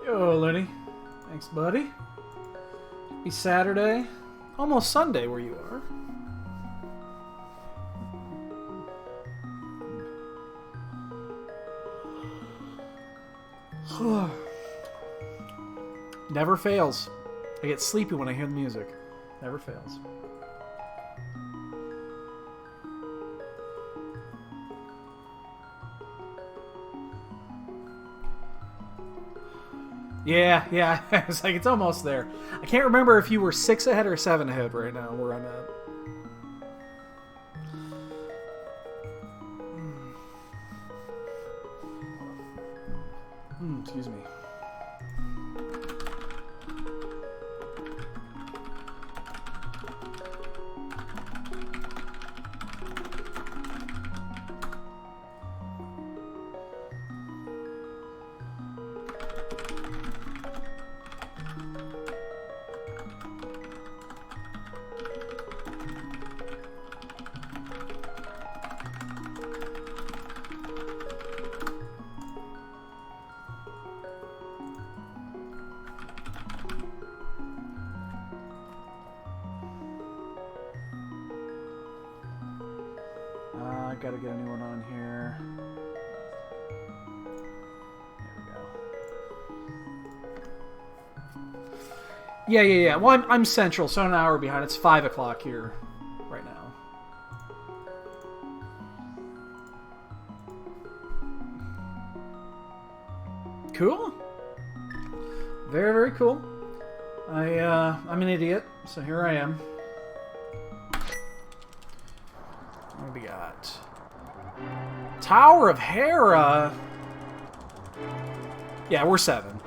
Yo, Lenny. Thanks, buddy. Happy Saturday. Almost Sunday where you are. Never fails. I get sleepy when I hear the music. Never fails. Yeah. It's like, it's almost there. I can't remember if you were 6 ahead or 7 ahead right now where I'm at. Excuse me. Gotta get a new one on here. There we go. Yeah. Well, I'm Central, so I'm an hour behind. It's 5 o'clock here right now. Cool. Very, very cool. I'm an idiot, so here I am. What do we got? Tower of Hera. Yeah, we're 7.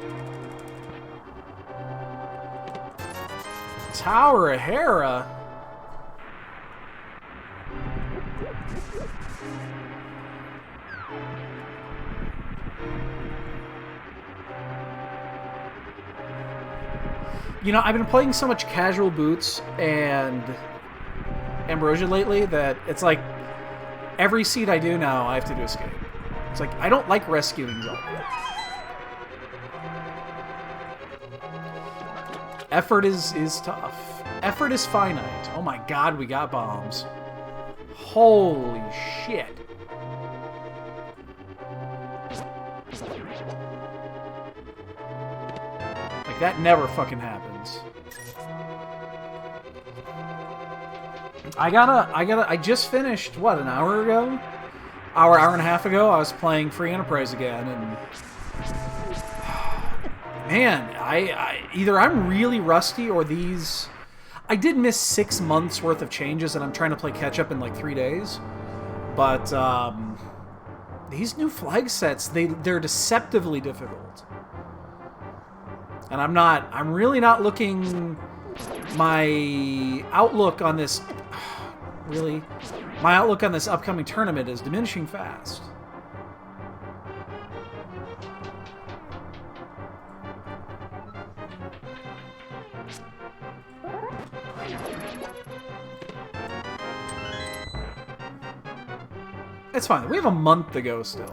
Tower of Hera. You know, I've been playing so much Casual Boots and Ambrosia lately that it's like every seed I do now, I have to do escape. It's like, I don't like rescuing Zelda. Effort is tough. Effort is finite. Oh my god, we got bombs. Holy shit. Like, that never fucking happens. I just finished, what, an hour ago? Hour and a half ago, I was playing Free Enterprise again, and... Man, either I'm really rusty, or these... I did miss 6 months worth of changes, and I'm trying to play catch-up in like 3 days. But, these new flag sets, they're deceptively difficult. And I'm really not looking... My outlook on this... Really? My outlook on this upcoming tournament is diminishing fast. It's fine. We have a month to go still.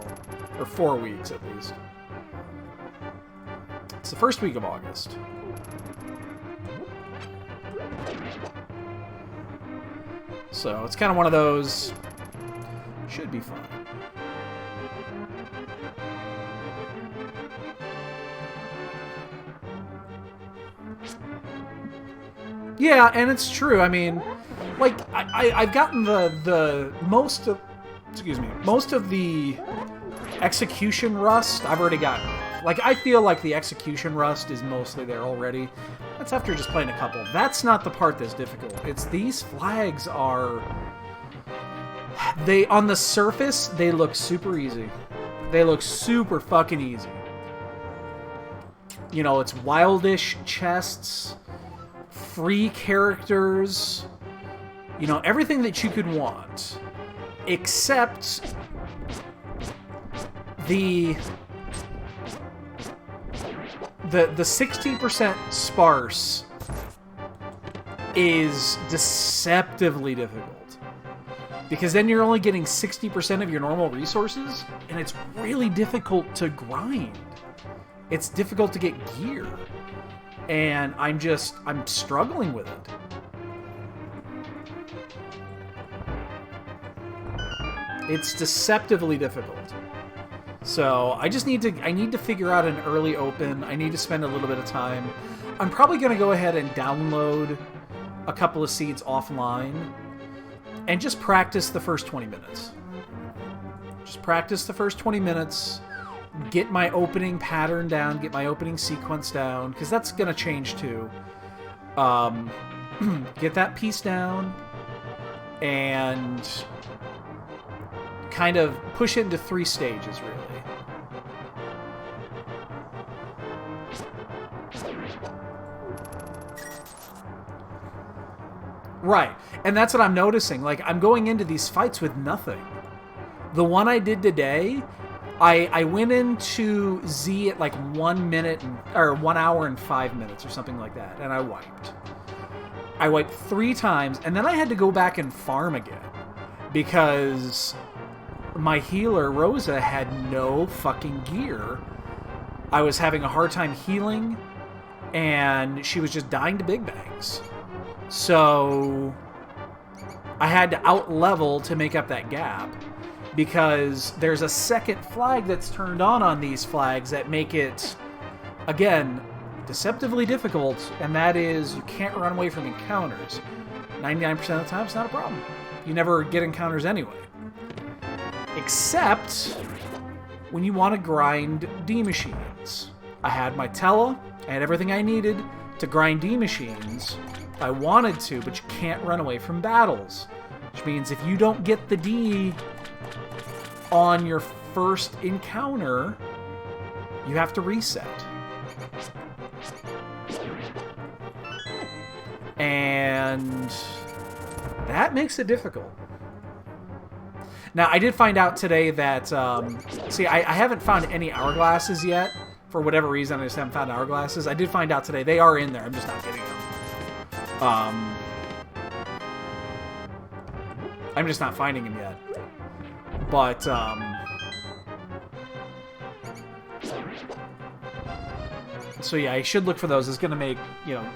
Or 4 weeks, at least. It's the first week of August. So, it's kind of one of those... Should be fun. Yeah, and it's true. I mean, like, I've gotten the most of... Excuse me. Most of the execution rust I've already gotten. Like, I feel like the execution rust is mostly there already. That's after just playing a couple. That's not the part that's difficult. It's these flags are... on the surface, they look super easy. They look super fucking easy. You know, it's wildish chests, free characters, you know, everything that you could want. Except the 60% sparse is deceptively difficult. Because then you're only getting 60% of your normal resources, and it's really difficult to grind. It's difficult to get gear. And I'm struggling with it. It's deceptively difficult. So I need to figure out an early open. I need to spend a little bit of time. I'm probably going to go ahead and download a couple of seeds offline and just practice the first 20 minutes. Just practice the first 20 minutes, get my opening pattern down, get my opening sequence down, because that's going to change too. Get that piece down, and kind of push it into 3 stages, really. Right, and that's what I'm noticing. Like, I'm going into these fights with nothing. The one I did today, I went into Z at like 1 minute, or 1 hour and 5 minutes or something like that, and I wiped. I wiped 3 times, and then I had to go back and farm again, because my healer, Rosa, had no fucking gear. I was having a hard time healing, and she was just dying to big bangs. So I had to out-level to make up that gap, because there's a second flag that's turned on these flags that make it, again, deceptively difficult, and that is you can't run away from encounters. 99% of the time, it's not a problem. You never get encounters anyway. Except when you want to grind D-machines. I had my Tella, I had everything I needed to grind D-machines if I wanted to, but you can't run away from battles. Which means if you don't get the D on your first encounter, you have to reset. And that makes it difficult. Now, I did find out today that, see, I haven't found any hourglasses yet. For whatever reason, I just haven't found hourglasses. I did find out today they are in there. I'm just not getting them. I'm just not finding them yet. But, so yeah, I should look for those. It's going to make, you know,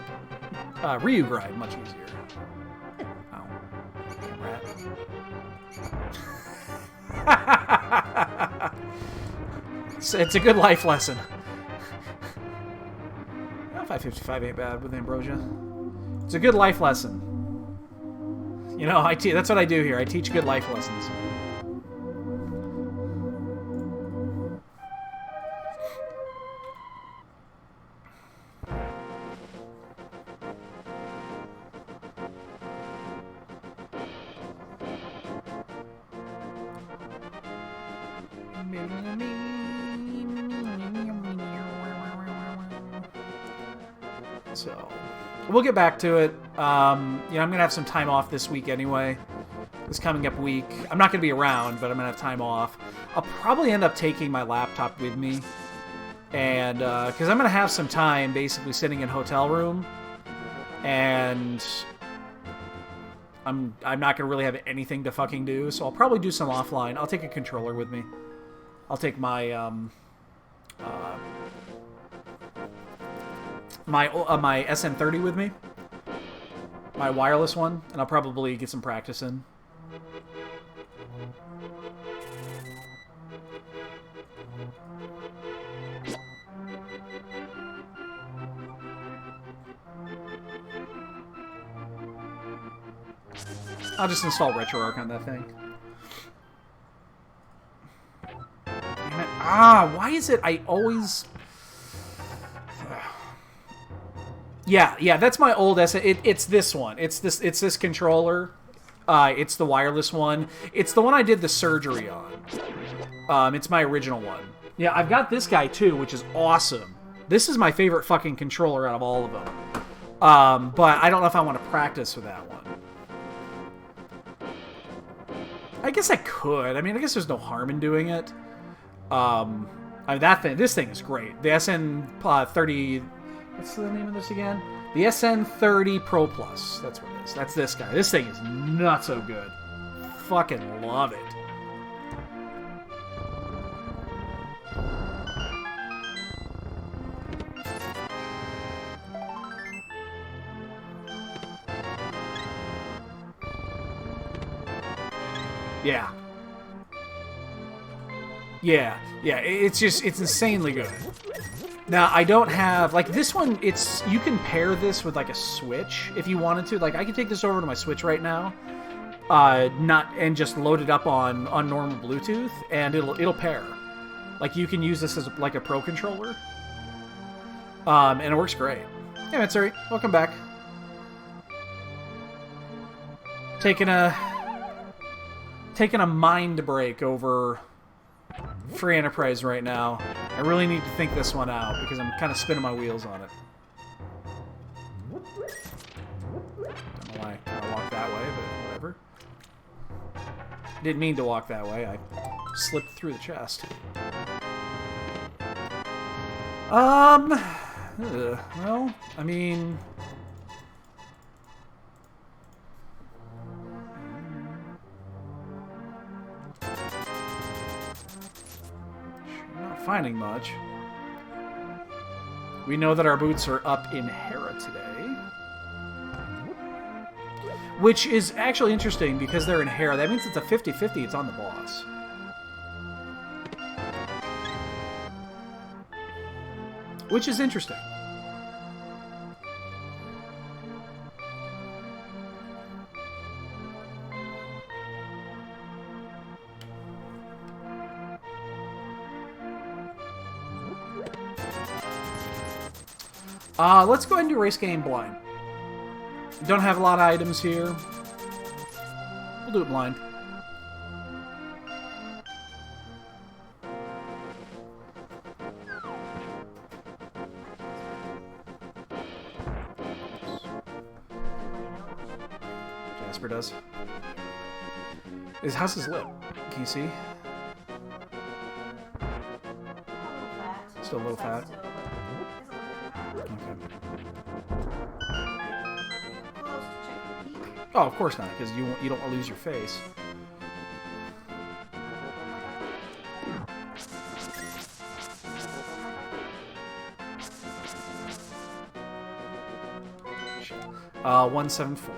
Ryu grind much easier. Oh, damn rat. It's a good life lesson. 555 ain't bad with Ambrosia. It's a good life lesson. You know, that's what I do here. I teach good life lessons. So, we'll get back to it. You know, I'm going to have some time off this week anyway. This coming up week. I'm not going to be around, but I'm going to have time off. I'll probably end up taking my laptop with me. And, because I'm going to have some time basically sitting in a hotel room. And I'm not going to really have anything to fucking do. So I'll probably do some offline. I'll take a controller with me. I'll take my, my SN30 with me, my wireless one, and I'll probably get some practice in. I'll just install RetroArch on that thing. Damn it. Ah, why is it I always... Yeah, that's my old SN. It's this one. It's this controller. It's the wireless one. It's the one I did the surgery on. It's my original one. Yeah, I've got this guy too, which is awesome. This is my favorite fucking controller out of all of them. But I don't know if I want to practice with that one. I guess I could. I mean, I guess there's no harm in doing it. I mean, this thing is great. The SN30. What's the name of this again? The SN30 Pro Plus. That's what it is. That's this guy. This thing is not so good. Fucking love it. Yeah. Yeah. It's insanely good. Now, I don't have, like, this one, you can pair this with, like, a Switch if you wanted to. Like, I can take this over to my Switch right now, and just load it up on normal Bluetooth, and it'll pair. Like, you can use this as, like, a Pro controller. And it works great. Hey, Matsuri, welcome back. Taking a mind break over Free Enterprise right now. I really need to think this one out because I'm kind of spinning my wheels on it. Don't know why I walked that way, but whatever. Didn't mean to walk that way. I slipped through the chest. Well, I mean... Finding much. We know that our boots are up in Hera today. Which is actually interesting because they're in Hera. That means it's a 50-50. It's on the boss. Which is interesting. Let's go ahead and do race game blind. Don't have a lot of items here. We'll do it blind. Jasper does. His house is lit. Can you see? Still low fat. Oh, of course not, because you don't want to lose your face. Shit. 174.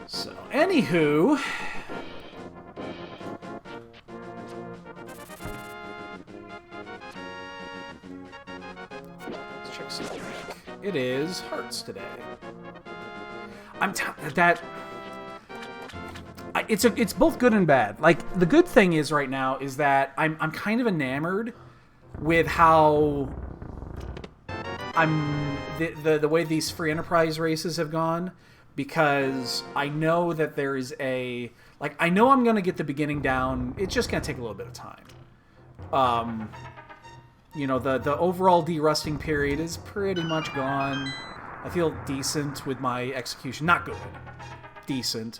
So, anywho, let's check some. It is hearts today. It's both good and bad. Like, the good thing is right now is that I'm kind of enamored with how the way these free enterprise races have gone. Because I know that there is I know I'm going to get the beginning down. It's just going to take a little bit of time. You know, the overall derusting period is pretty much gone. I feel decent with my execution. Not good. Decent.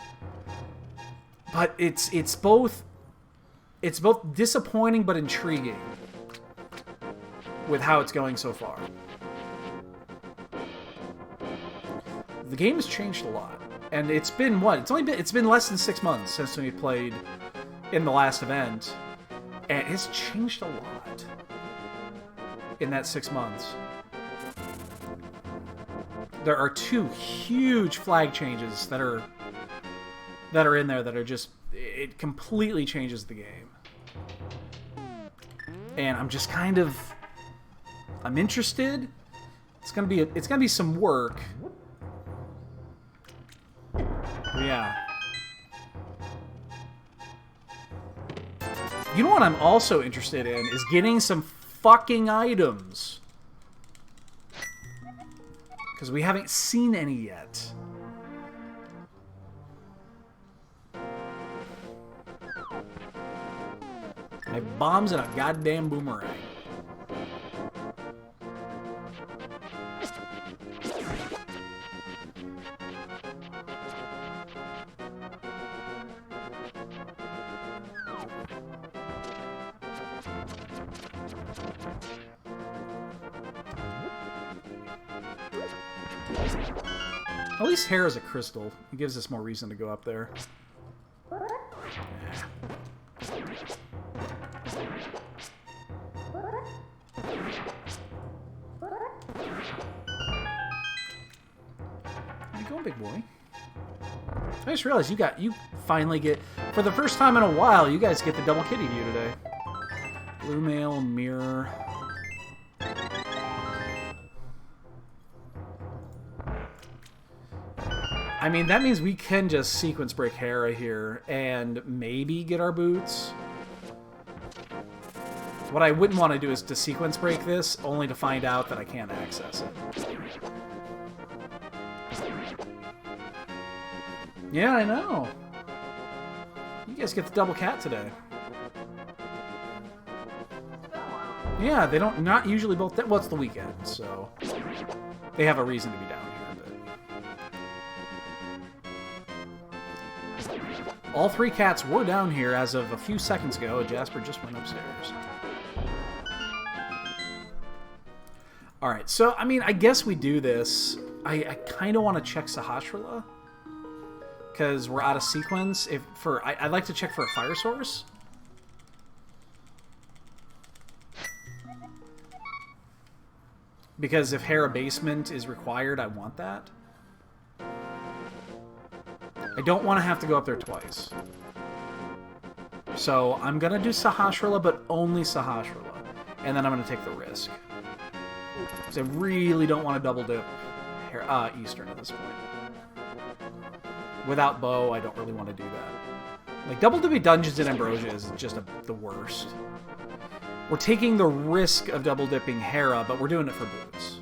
But it's both disappointing but intriguing with how it's going so far. The game has changed a lot, and it's been what? It's been less than 6 months since we played in the last event, and it's changed a lot in that 6 months. There are 2 huge flag changes that are in there that are just, it completely changes the game, and I'm just kind of, I'm interested It's gonna be some work. Yeah. You know what I'm also interested in is getting some fucking items. Because we haven't seen any yet. I have bombs and a goddamn boomerang. At least hair is a crystal. It gives us more reason to go up there. Where you going, big boy? I just realized you finally get, for the first time in a while, you guys get the double kitty view today. Blue mail, mirror. I mean, that means we can just sequence break Hera here and maybe get our boots. What I wouldn't want to do is to sequence break this, only to find out that I can't access it. Yeah, I know. You guys get the double cat today. Yeah, they don't, not usually both, well, it's the weekend, so they have a reason to be down here. All three cats were down here as of a few seconds ago. Jasper just went upstairs. Alright, so, I mean, I guess we do this. I kind of want to check Sahasrara. Because we're out of sequence. I'd like to check for a fire source. Because if Hera Basement is required, I want that. I don't want to have to go up there twice. So I'm going to do Sahasrara, but only Sahasrara. And then I'm going to take the risk. Because I really don't want to double dip Eastern at this point. Without bow, I don't really want to do that. Like, double dipping dungeons in Ambrosia is just the worst. We're taking the risk of double dipping Hera, but we're doing it for boots.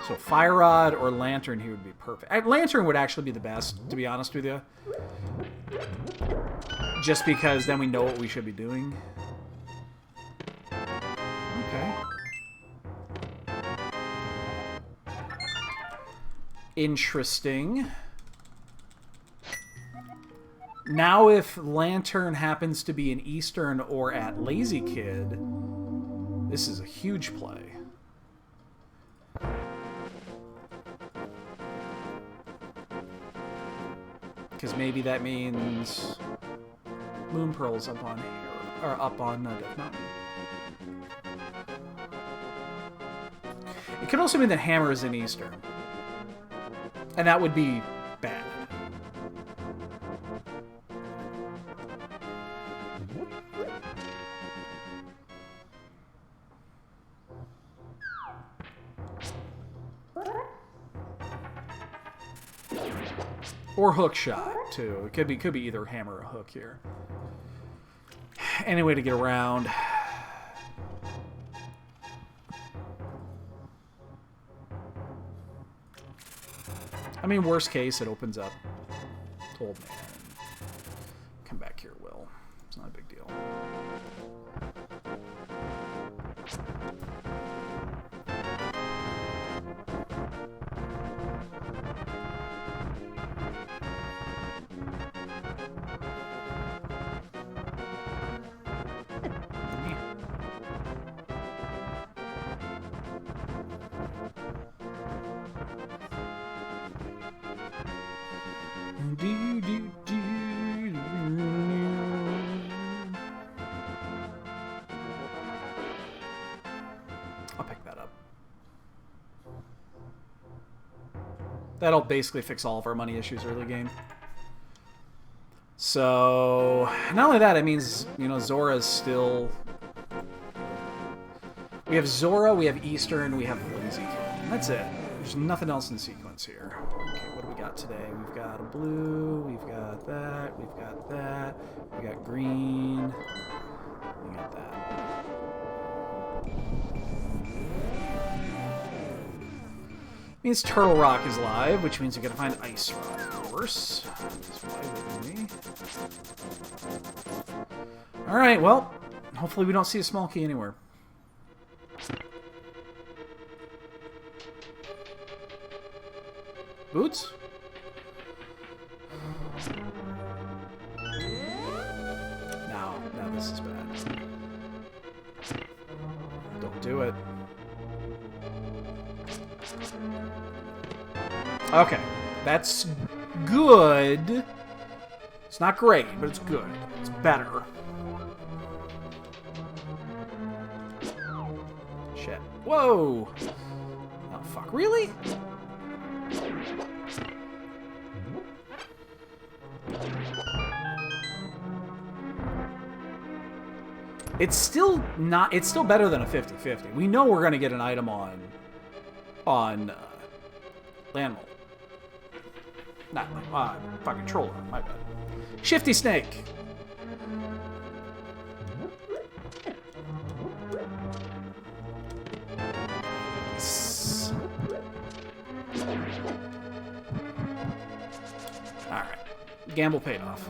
So Fire Rod or Lantern here would be perfect. Lantern would actually be the best, to be honest with you. Just because then we know what we should be doing. Okay. Interesting. Now if Lantern happens to be an Eastern or at Lazy Kid, this is a huge play. Because maybe that means Moon Pearl's up on here, or up on Death Mountain. It could also mean that Hammer is in Eastern. And that would be bad. Or hook shot, too. It could be either hammer or hook here. Any way to get around. I mean, worst case, it opens up to Old Man. Come back here, Will. It's not a big deal. I'll pick that up. That'll basically fix all of our money issues early game. So, not only that, it means, you know, Zora's still... We have Zora, we have Eastern, we have Lazy Kid. And that's it. There's nothing else in sequence here. Okay, what do we got today? We've got a blue, we've got that, we've got that, we got green, we got that. Means Turtle Rock is live, which means we gotta find Ice Rock, of course. Alright, well, hopefully we don't see a small key anywhere. Boots? No, this is bad. Don't do it. Okay, that's good. It's not great, but it's good. It's better. Shit. Whoa! Oh, fuck. Really? It's still not... It's still better than a 50-50. We know we're going to get an item on Landmole. Not fucking Troller. My bad. Shifty Snake. Alright. Gamble paid off.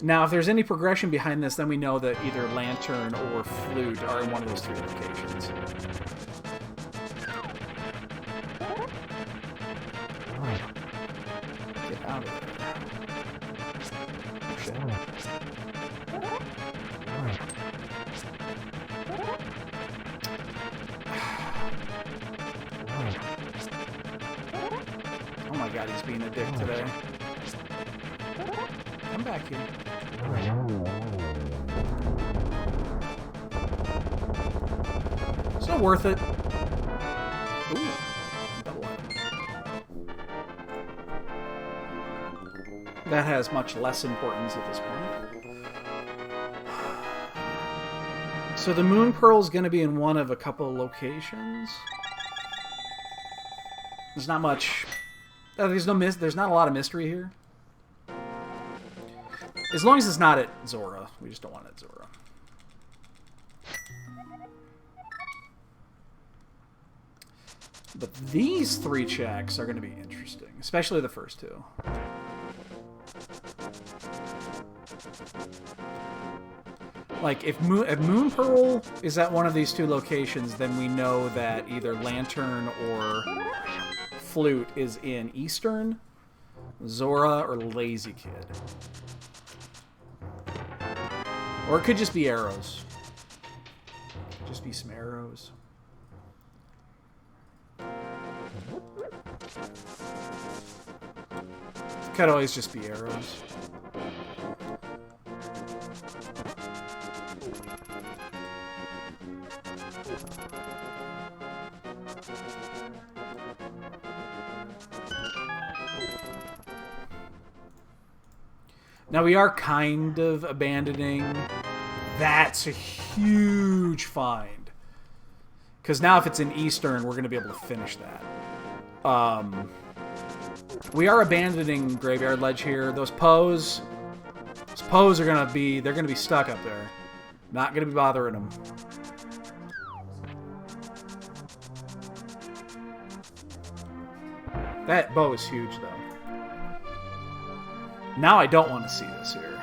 Now, if there's any progression behind this, then we know that either Lantern or Flute are in one of those three locations. Get out of there. Oh, shit. Oh my god, he's being a dick today. Come back here. It's not worth it. Ooh. Double up. That has much less importance at this point. So the Moon Pearl is going to be in one of a couple of locations. There's not much... There's not a lot of mystery here. As long as it's not at Zora. We just don't want it at Zora. But these three checks are going to be interesting. Especially the first two. Like, if Moon Pearl is at one of these two locations, then we know that either Lantern or Flute is in Eastern, Zora, or Lazy Kid. Or it could just be arrows. Just be some arrows. Could always just be arrows. Now we are kind of abandoning. That's a huge find. Because now if it's in Eastern, we're going to be able to finish that. We are abandoning Graveyard Ledge here. Those Poes are going to be... They're going to be stuck up there. Not going to be bothering them. That bow is huge, though. Now I don't want to see this here.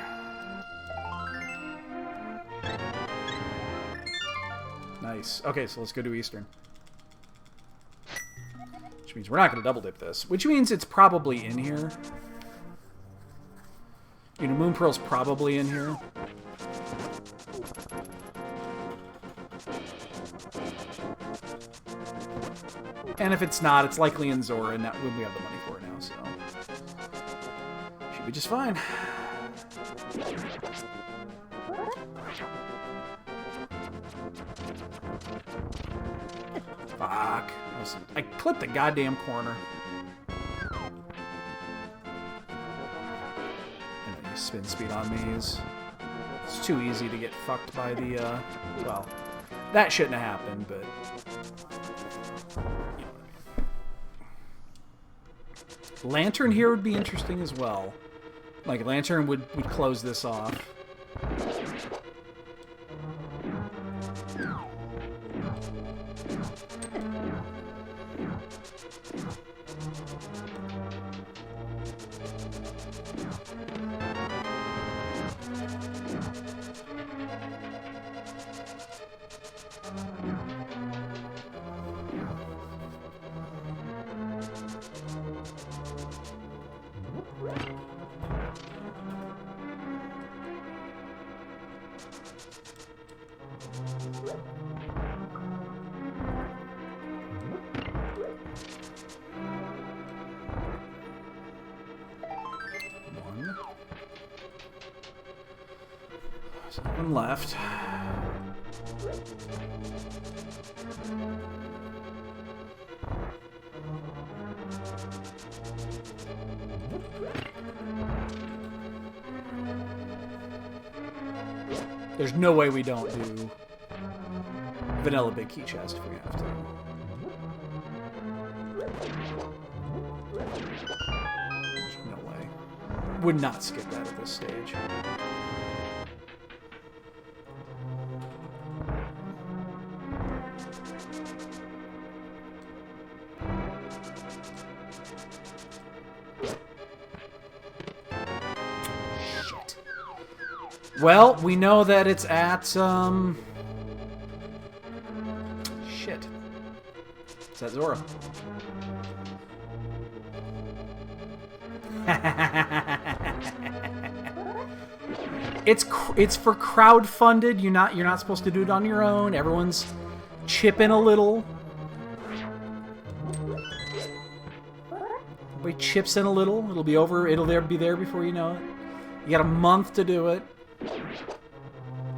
Nice. Okay, so let's go to Eastern. Which means we're not going to double dip this. Which means it's probably in here. You know, Moon Pearl's probably in here. And if it's not, it's likely in Zora, and that we have the money for it now, so... Should be just fine. Fuck. I clipped the goddamn corner. spin speed on these. It's too easy to get fucked by the, well, that shouldn't have happened, but... Lantern here would be interesting as well. Like, Lantern would close this off. One left. There's no way we don't do vanilla big key chest if we have to. There's no way. Would not skip that at this stage. Well, we know that it's at, shit. It's at Zora. It's for crowdfunded. You're not supposed to do it on your own. Everyone's chipping a little. Everybody chips in a little. It'll be over. It'll be there before you know it. You got a month to do it.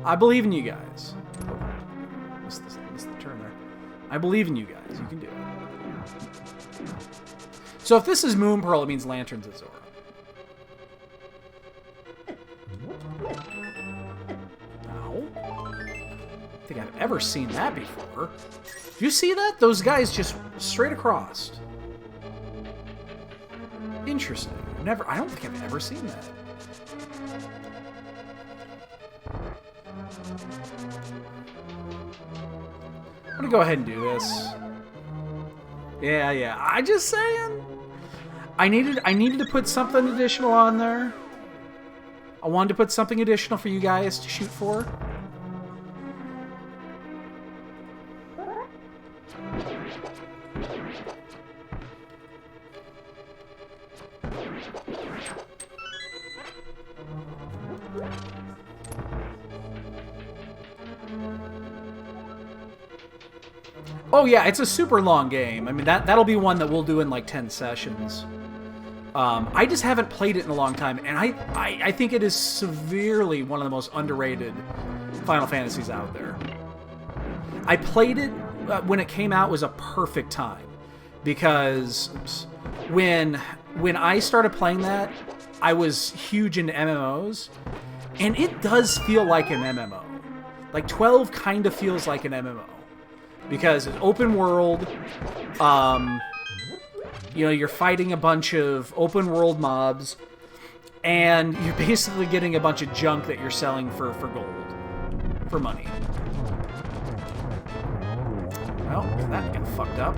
I believe in you guys. Missed the turn there. I believe in you guys. You can do it. So if this is Moon Pearl, it means Lanterns at Zora. No. I don't think I've ever seen that before. Do you see that? Those guys just straight across. Interesting. I don't think I've ever seen that. I'm gonna go ahead and do this. Yeah. I just saying. I needed to put something additional on there. I wanted to put something additional for you guys to shoot for. Oh yeah, it's a super long game. I mean, that'll be one that we'll do in like 10 sessions. I just haven't played it in a long time, and I think it is severely one of the most underrated Final Fantasies out there. I played it when it came out. Was a perfect time because when I started playing that, I was huge into MMOs, and it does feel like an MMO. Like 12 kind of feels like an MMO. Because it's open world, you know, you're fighting a bunch of open world mobs, and you're basically getting a bunch of junk that you're selling for gold, for money. Well, that got fucked up.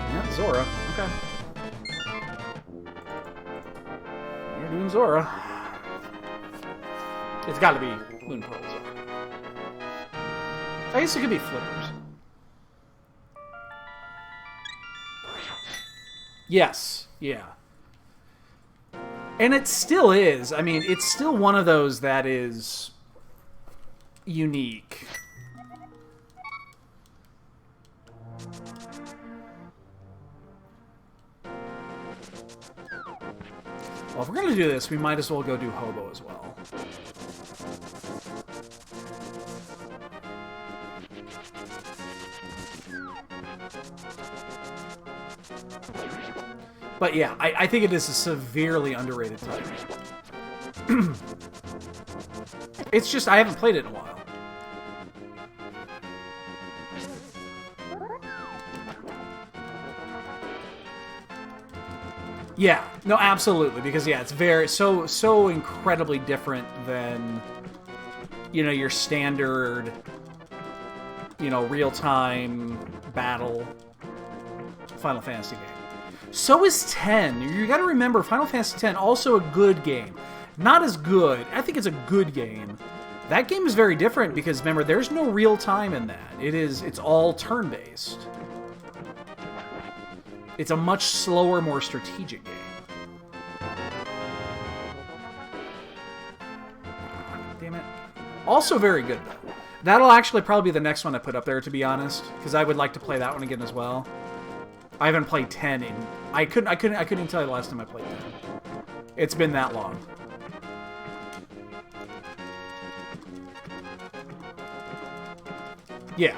Yeah, Zora. Okay. You're doing Zora. It's got to be Moon Pearl Zora. I guess it could be Flippers. Yes, yeah. And it still is. I mean, it's still one of those that is unique. Well, if we're going to do this, we might as well go do Hobo as well. But yeah, I think it is a severely underrated title. It's just I haven't played it in a while. Yeah, no, absolutely, because yeah, it's so incredibly different than, you know, your standard, you know, real-time battle Final Fantasy game. So is 10. You got to remember, Final Fantasy 10 also a good game. Not as good. I think it's a good game. That game is very different because remember, there's no real time in that. It's all turn-based. It's a much slower, more strategic game. Damn it. Also very good, though. That'll actually probably be the next one I put up there, to be honest, because I would like to play that one again as well. I haven't played 10 in... I couldn't even tell you the last time I played 10. It's been that long. Yeah.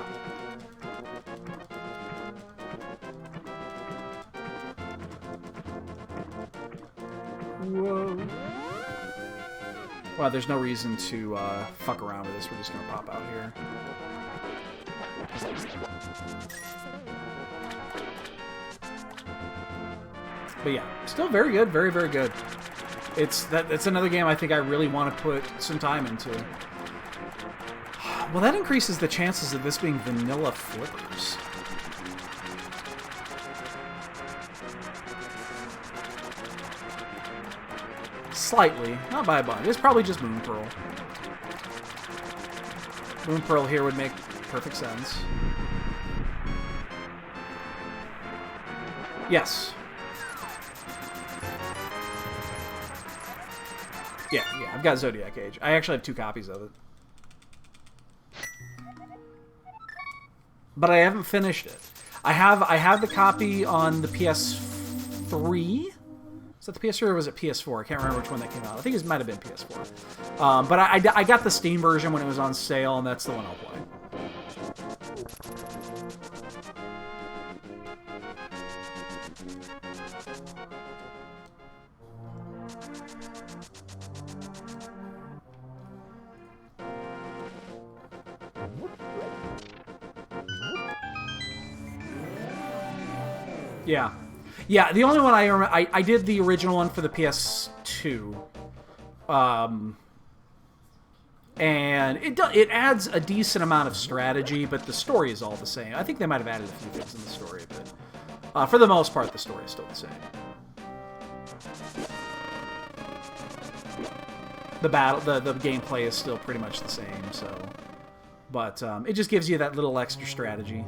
Whoa. Well, there's no reason to fuck around with this. We're just gonna pop out here. But yeah, still very good, very, very good. It's another game I think I really want to put some time into. Well, that increases the chances of this being vanilla flippers. Slightly, not by a bunch. It's probably just Moon Pearl. Moon Pearl here would make perfect sense. Yes. Yeah, I've got Zodiac Age. I actually have 2 copies of it. But I haven't finished it. I have the copy on the PS3. Is that the PS3 or was it PS4? I can't remember which one that came out. I think it might have been PS4. But I got the Steam version when it was on sale, and that's the one I'll play. Yeah. Yeah, the only one I remember... I did the original one for the PS2. And it adds a decent amount of strategy, but the story is all the same. I think they might have added a few things in the story, but for the most part, the story is still the same. The gameplay is still pretty much the same, so... But it just gives you that little extra strategy.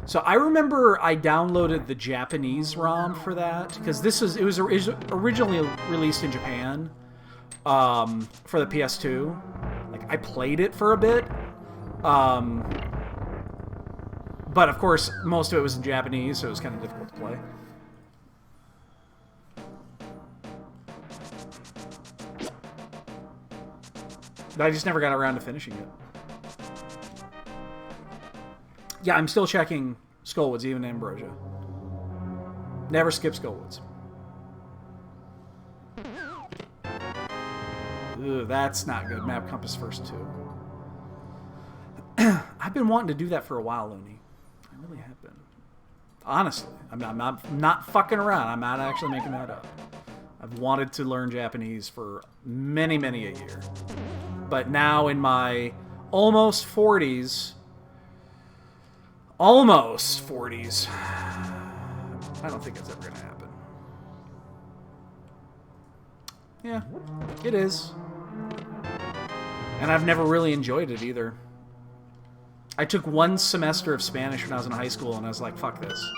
So I remember I downloaded the Japanese ROM for that because it was originally released in Japan for the PS2. Like I played it for a bit, but of course most of it was in Japanese, so it was kind of difficult to play. But I just never got around to finishing it. Yeah, I'm still checking Skullwoods, even in Ambrosia. Never skip Skullwoods. Ugh, that's not good. Map Compass first 2. I've been wanting to do that for a while, Looney. I really have been. Honestly, I'm not fucking around. I'm not actually making that up. I've wanted to learn Japanese for many, many a year. But now in my almost 40s... Almost 40s. I don't think it's ever going to happen. Yeah, it is. And I've never really enjoyed it either. I took 1 semester of Spanish when I was in high school, and I was like, fuck this.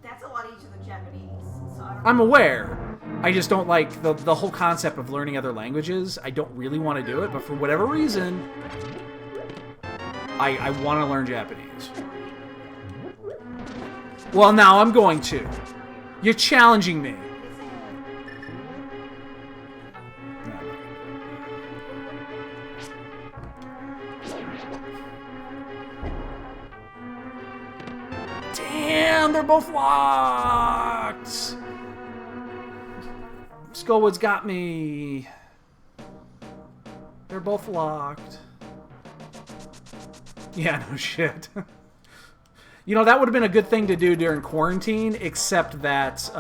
That's a lot easier than Japanese. So I'm aware. I just don't like the whole concept of learning other languages. I don't really want to do it, but for whatever reason... I want to learn Japanese. Well, now I'm going to. You're challenging me. they're both locked. Skullwood's got me. They're both locked. Yeah, no shit. You know, that would have been a good thing to do during quarantine, except that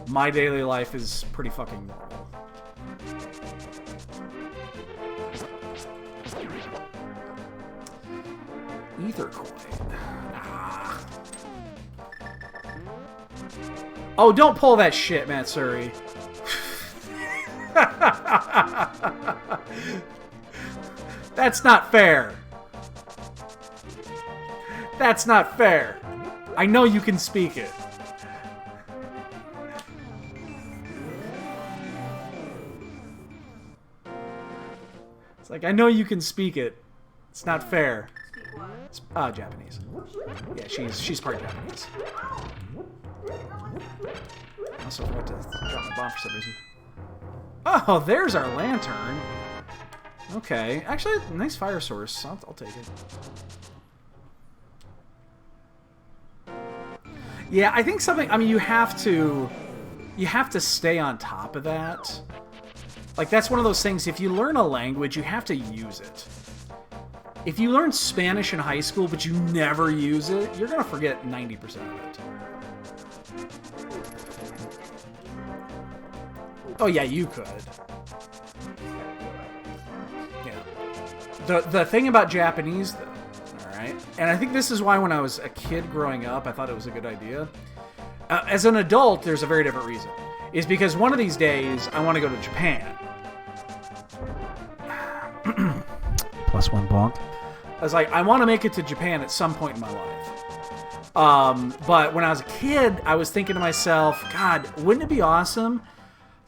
my daily life is pretty fucking normal. Ether coin. Ah. Oh, don't pull that shit, Matsuri. That's not fair. That's not fair. I know you can speak it. It's like, I know you can speak it. It's not fair. Speak what? Japanese. Yeah, she's part Japanese. I also forgot to drop my bomb for some reason. Oh, there's our lantern. Okay. Actually, nice fire source. I'll take it. Yeah, I think something... I mean, you have to stay on top of that. Like, that's one of those things, if you learn a language, you have to use it. If you learn Spanish in high school, but you never use it, you're going to forget 90% of it. Oh, yeah, you could. Yeah. The thing about Japanese, though, alright? And I think this is why when I was a kid growing up, I thought it was a good idea. As an adult, there's a very different reason. Is because one of these days, I want to go to Japan. Plus one bonk. I was like, I want to make it to Japan at some point in my life. But when I was a kid, I was thinking to myself, God, wouldn't it be awesome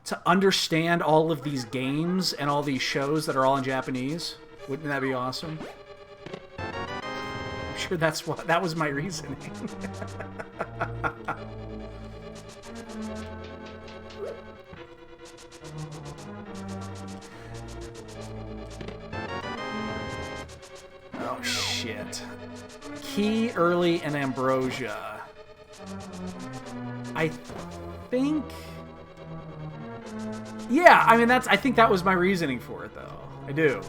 to understand all of these games and all these shows that are all in Japanese? Wouldn't that be awesome? I'm sure that was my reasoning. Oh, shit. Key, Early, and Ambrosia. I think... Yeah, I mean, I think that was my reasoning for it, though. I do.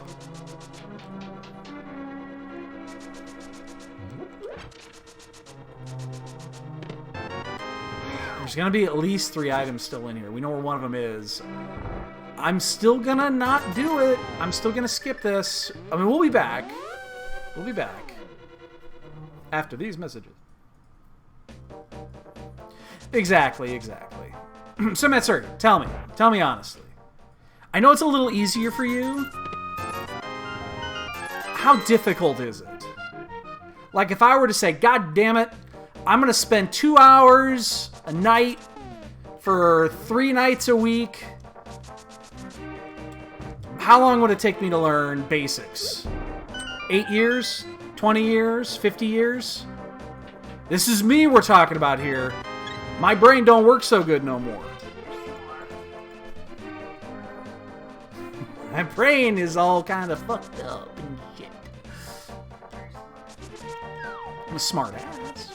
There's gonna be at least 3 items still in here. We know where one of them is. I'm still gonna not do it. I'm still gonna skip this. I mean, we'll be back. We'll be back. After these messages. Exactly. So, Matsuri, tell me honestly. I know it's a little easier for you. How difficult is it? Like, if I were to say, God damn it, I'm going to spend 2 hours a night for 3 nights a week. How long would it take me to learn basics? 8 years? 20 years? 50 years? This is me we're talking about here. My brain don't work so good no more. My brain is all kind of fucked up and shit. I'm a smart ass.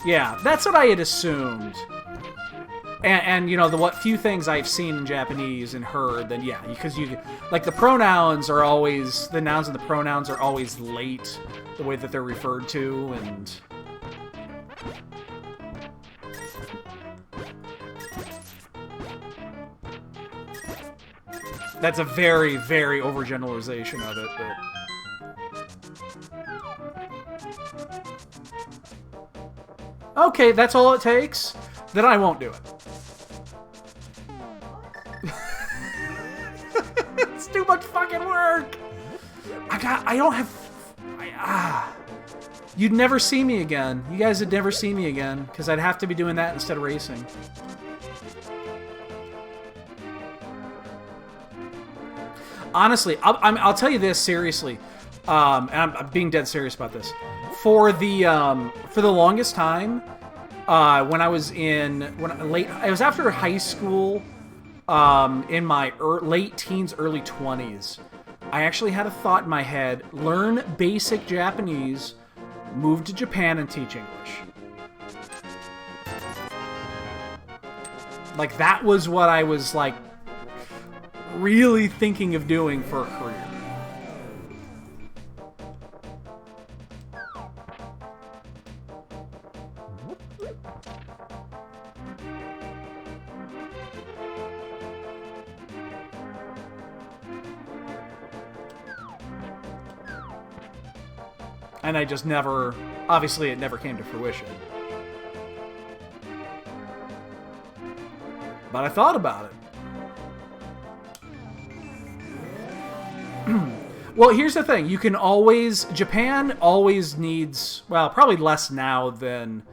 Yeah, that's what I had assumed. And you know, the few things I've seen in Japanese and heard, then yeah, because like the pronouns are always, the nouns and the pronouns are always late, the way that they're referred to, and... That's a very, very overgeneralization of it, but... Okay, that's all it takes? Then I won't do it. It's too much fucking work! You'd never see me again. You guys would never see me again, because I'd have to be doing that instead of racing. Honestly, I'll tell you this seriously, and I'm being dead serious about this. For the longest time, when I was it was after high school, in my late teens, early 20s. I actually had a thought in my head: learn basic Japanese, move to Japan, and teach English. Like, that was what I was, like, really thinking of doing for a career. And I just never... Obviously, it never came to fruition. But I thought about it. Well, here's the thing. You can always... Japan always needs... Well, probably less now than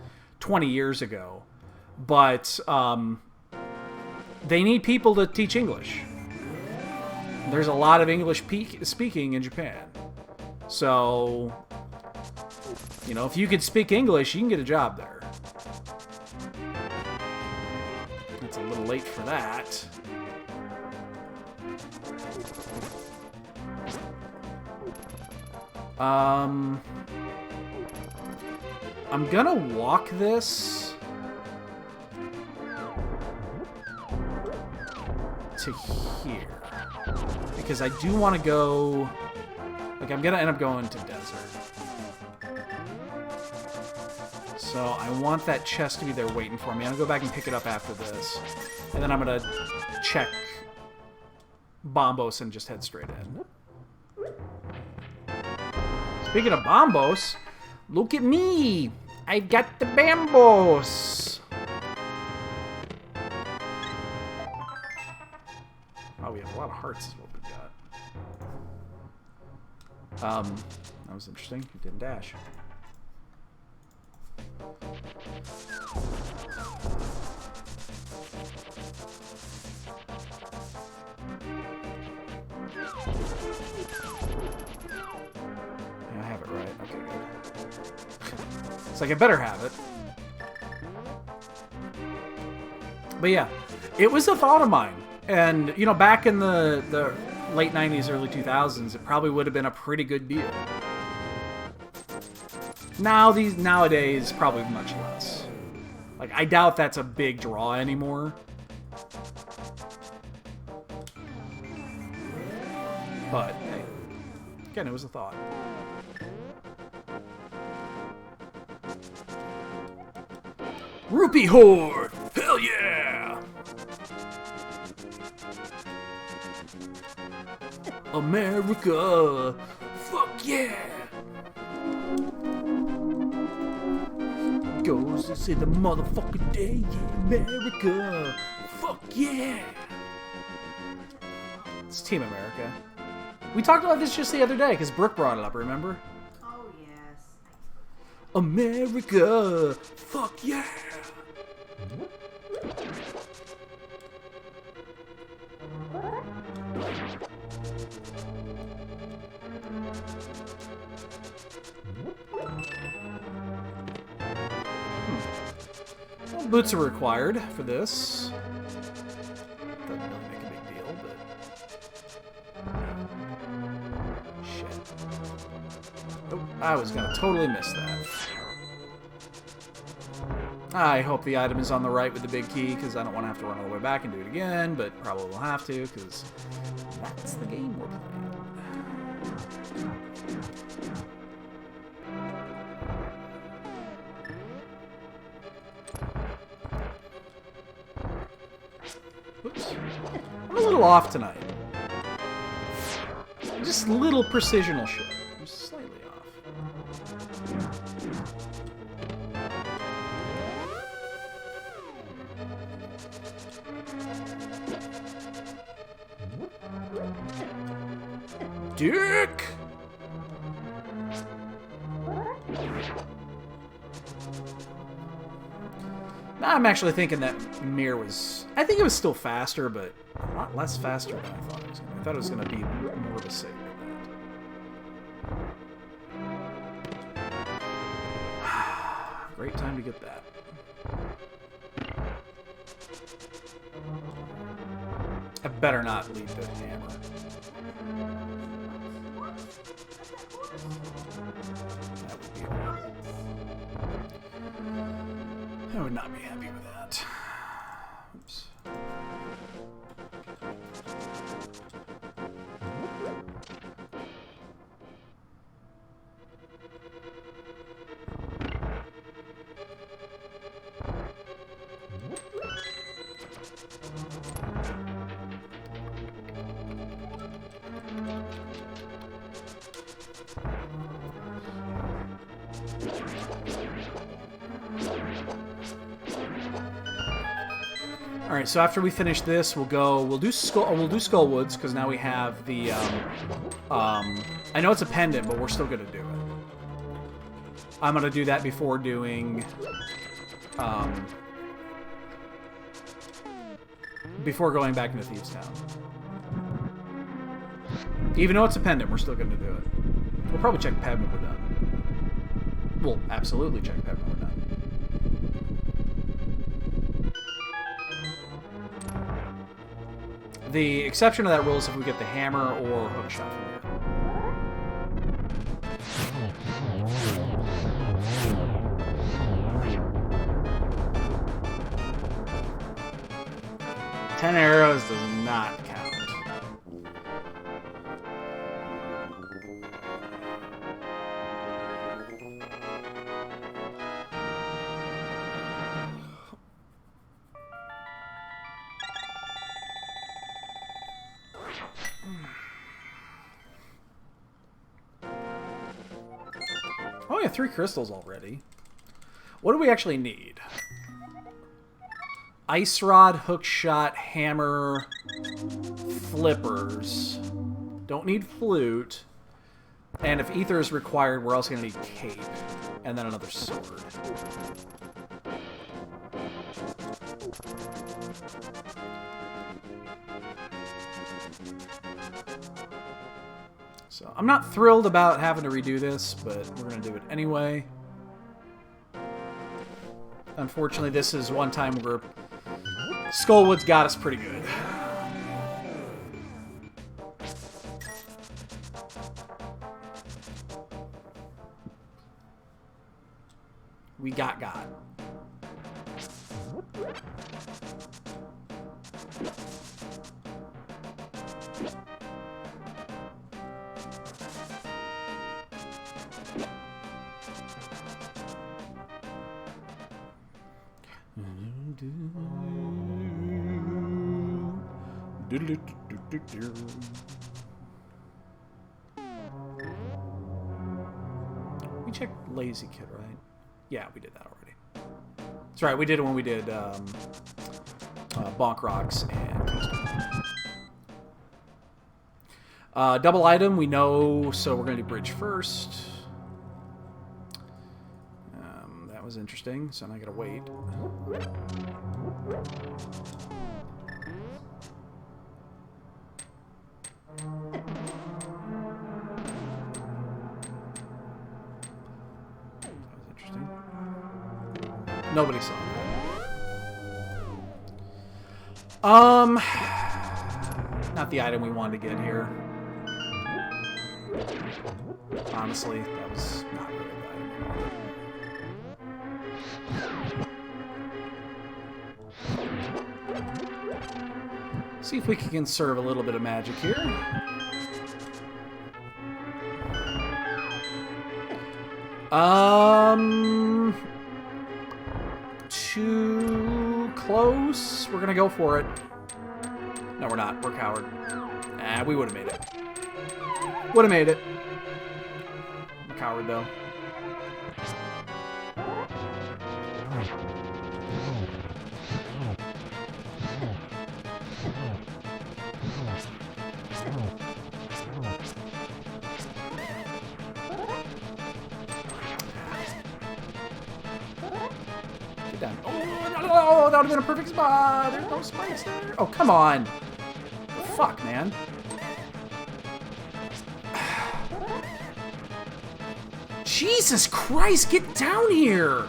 20 years ago. But they need people to teach English. There's a lot of English speaking in Japan. So, you know, if you could speak English, you can get a job there. It's a little late for that. I'm gonna walk this to here. Because I do want to go... Like, I'm gonna end up going to desert. So I want that chest to be there waiting for me. I'm gonna go back and pick it up after this. And then I'm gonna check Bombos and just head straight in. Speaking of Bombos, look at me! I got the Bambos! Oh, we have a lot of hearts is what we got. That was interesting. He didn't dash. Yeah, I have it right. Okay, good. It's like I better have it. But yeah, it was a thought of mine. And, you know, back in the late 90s, early 2000s, it probably would have been a pretty good deal. Nowadays, probably much less. Like, I doubt that's a big draw anymore. But, hey, again, it was a thought. Rupee Horde! Hell yeah! America! Fuck yeah! Goes to say the motherfucking day, yeah, America! Fuck yeah! It's Team America. We talked about this just the other day, because Brooke brought it up, remember? Oh, yes. America! Fuck yeah! Well, boots are required for this. Doesn't really make a big deal, but... Shit. Oh, I was gonna totally miss that. I hope the item is on the right with the big key, because I don't want to have to run all the way back and do it again, but probably will have to, because that's the game we're playing. Oops. I'm a little off tonight. Just little precisional shit. I'm slightly off. Dick! Now I'm actually thinking that mirror was... I think it was still faster, but a lot less faster than I thought it was. I thought it was going to be more of a save than that. Great time to get that. I better not leave the hammer. That would be horrible. I would not be happy with that. Oops. All right, so after we finish this, we'll do Skullwoods because now we have the I know it's a pendant, but we're still gonna do it. I'm gonna do that before doing before going back into Thieves Town. Even though it's a pendant, we're still gonna do it. We'll probably check Peb when we're done. We'll absolutely check Peb when we're done. The exception to that rule is if we get the hammer or hook shot from here. 10 arrows does not count. Oh, yeah, 3 crystals already. What do we actually need? Ice rod, hook shot, hammer, flippers. Don't need flute. And if ether is required, we're also going to need cape. And then another sword. So I'm not thrilled about having to redo this, but we're going to do it anyway. Unfortunately, this is one time where Skullwoods got us pretty good. We got God. We checked Lazy Kid, right? Yeah, we did that already. That's right, we did it when we did Bonk Rocks and double item, we know, so we're going to do bridge first. That was interesting, so now I gotta wait. Nobody saw that. Not the item we wanted to get here. Honestly, that was not really the item we wanted. See if we can conserve a little bit of magic here. Too close. We're gonna go for it. No, we're not. We're a coward. Ah, we would have made it. Would have made it. I'm a coward, though. Down. Oh, no, that would have been a perfect spot. There's no spikes there. Oh, come on. Fuck, man. Jesus Christ, get down here.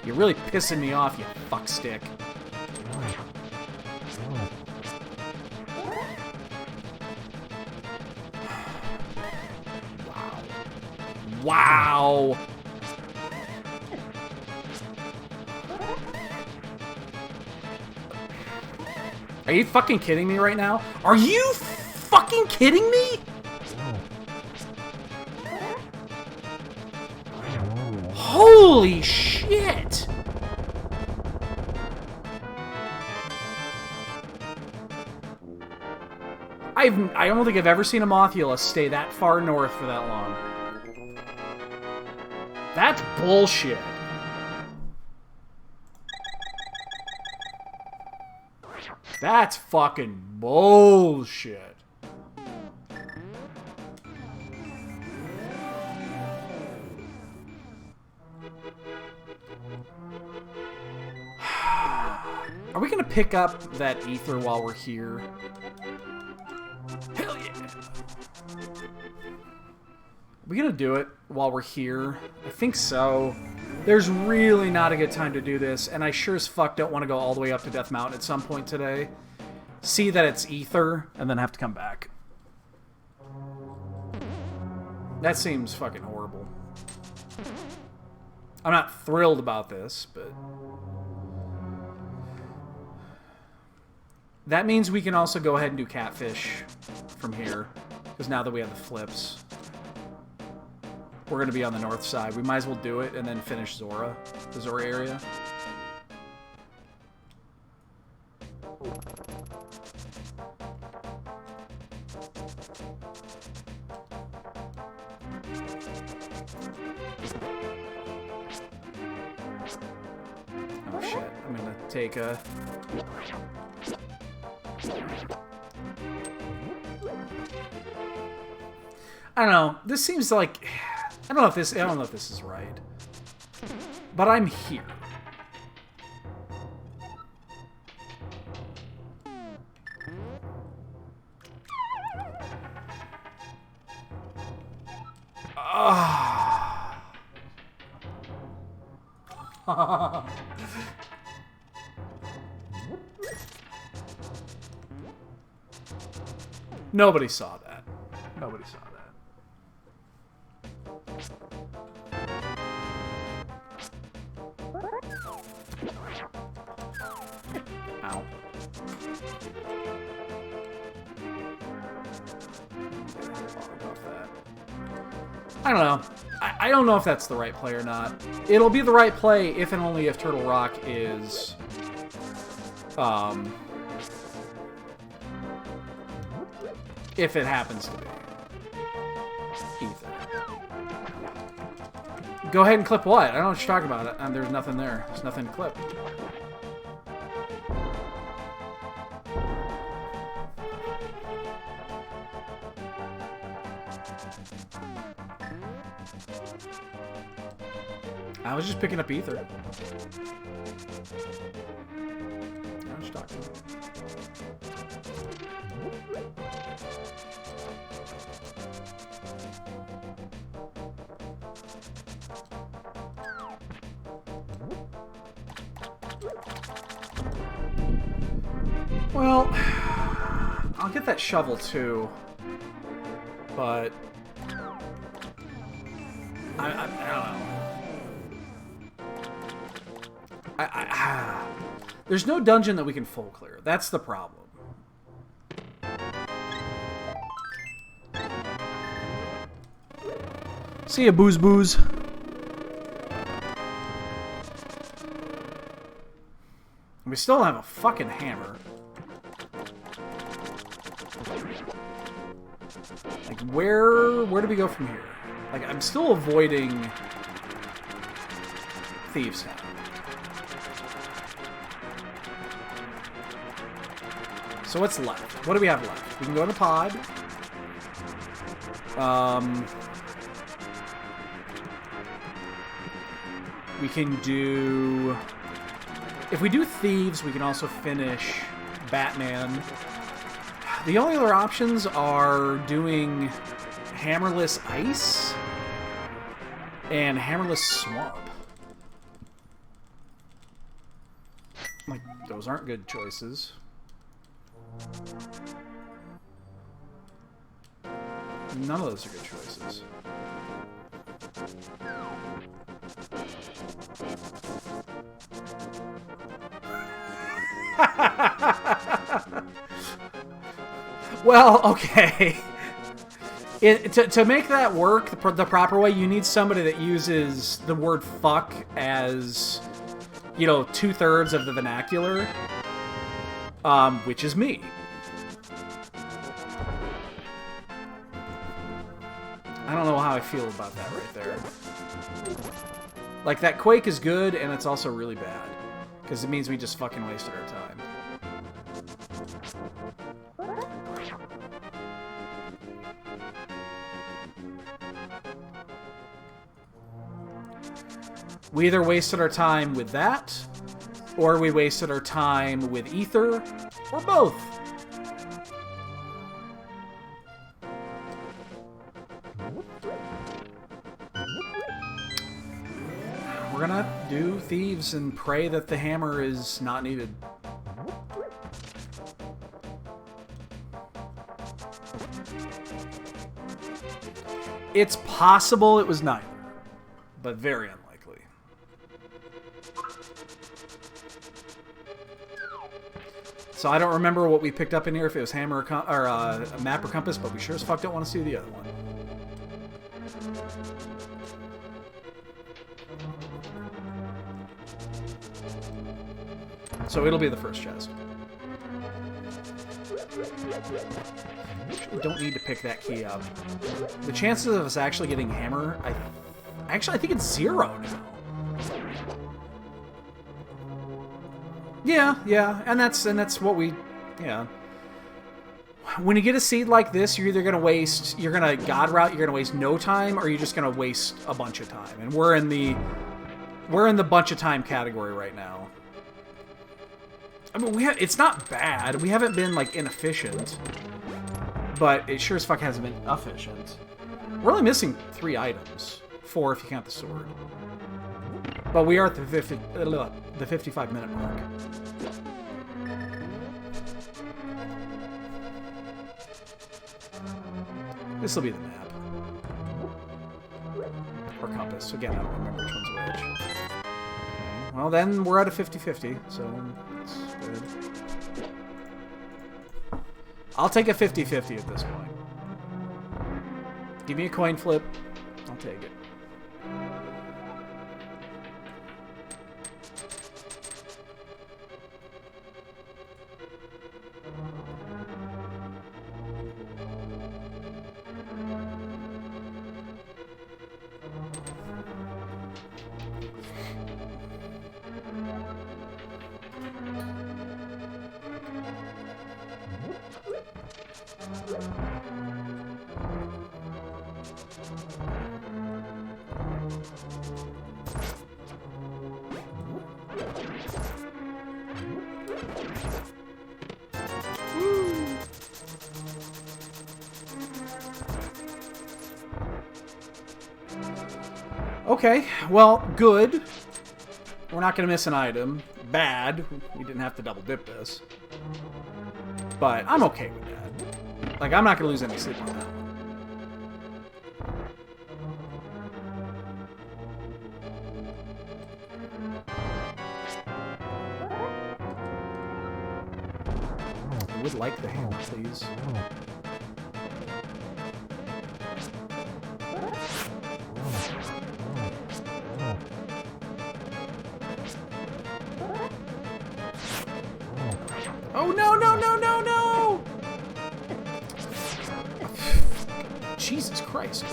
You're really pissing me off, you fuckstick. Wow. Are you fucking kidding me right now? Are you fucking kidding me? Holy shit! I don't think I've ever seen a Mothula stay that far north for that long. That's bullshit. That's fucking bullshit. Are we gonna pick up that ether while we're here? Hell yeah! Are we gonna do it while we're here? I think so. There's really not a good time to do this, and I sure as fuck don't want to go all the way up to Death Mountain at some point today. See that it's ether, and then have to come back. That seems fucking horrible. I'm not thrilled about this, but... that means we can also go ahead and do Catfish from here, because now that we have the flips. We're going to be on the north side. We might as well do it and then finish Zora, the Zora area. Oh shit, I'm going to take a... I don't know. This seems like... I don't know if this is right. But I'm here. Nobody saw that. Nobody saw that. Ow. I don't know. I don't know if that's the right play or not. It'll be the right play if and only if Turtle Rock is... if it happens to be ether. Go ahead and clip what? I don't know what you're talking about. There's nothing there. There's nothing to clip. I was just picking up ether. I was just talking. Well, I'll get that shovel too, but I don't know. There's no dungeon that we can full clear. That's the problem. See ya, Booze Booze. We still don't have a fucking hammer. Like, where do we go from here? Like, I'm still avoiding Thieves' Town. So what's left? What do we have left? We can go to Pod. We can do... if we do Thieves, we can also finish Batman. The only other options are doing Hammerless Ice and Hammerless Swamp. Like, those aren't good choices. None of those are good choices. Well, okay. To make that work the proper way, you need somebody that uses the word fuck as, you know, 2/3 of the vernacular, which is me. I don't know how I feel about that right there. Like, that Quake is good, and it's also really bad. Because it means we just fucking wasted our time. We either wasted our time with that, or we wasted our time with Ether, or both. We're gonna do Thieves and pray that the hammer is not needed. It's possible it was neither, but very unlikely. So I don't remember what we picked up in here, if it was hammer or a map or compass, but we sure as fuck don't want to see the other one. So it'll be the first chest. We don't need to pick that key up. The chances of us actually getting hammer, I think it's 0 now. Yeah, and that's what we, yeah. When you get a seed like this, you're either gonna god route, you're gonna waste no time, or you're just gonna waste a bunch of time. And we're in the bunch of time category right now. I mean, it's not bad. We haven't been like inefficient, but it sure as fuck hasn't been efficient. We're only missing 3 items, 4 if you count the sword. But we are at the 55-minute mark. This will be the map. Or compass. Again, I don't remember which one's which. Well, then we're at a 50-50, so that's good. I'll take a 50-50 at this point. Give me a coin flip. I'll take it. Okay, well, good. We're not going to miss an item. Bad. We didn't have to double dip this. But I'm okay with that. Like, I'm not going to lose any sleep on that one. I would like the hammer, please. Oh, no, no, no, no, no! Jesus Christ.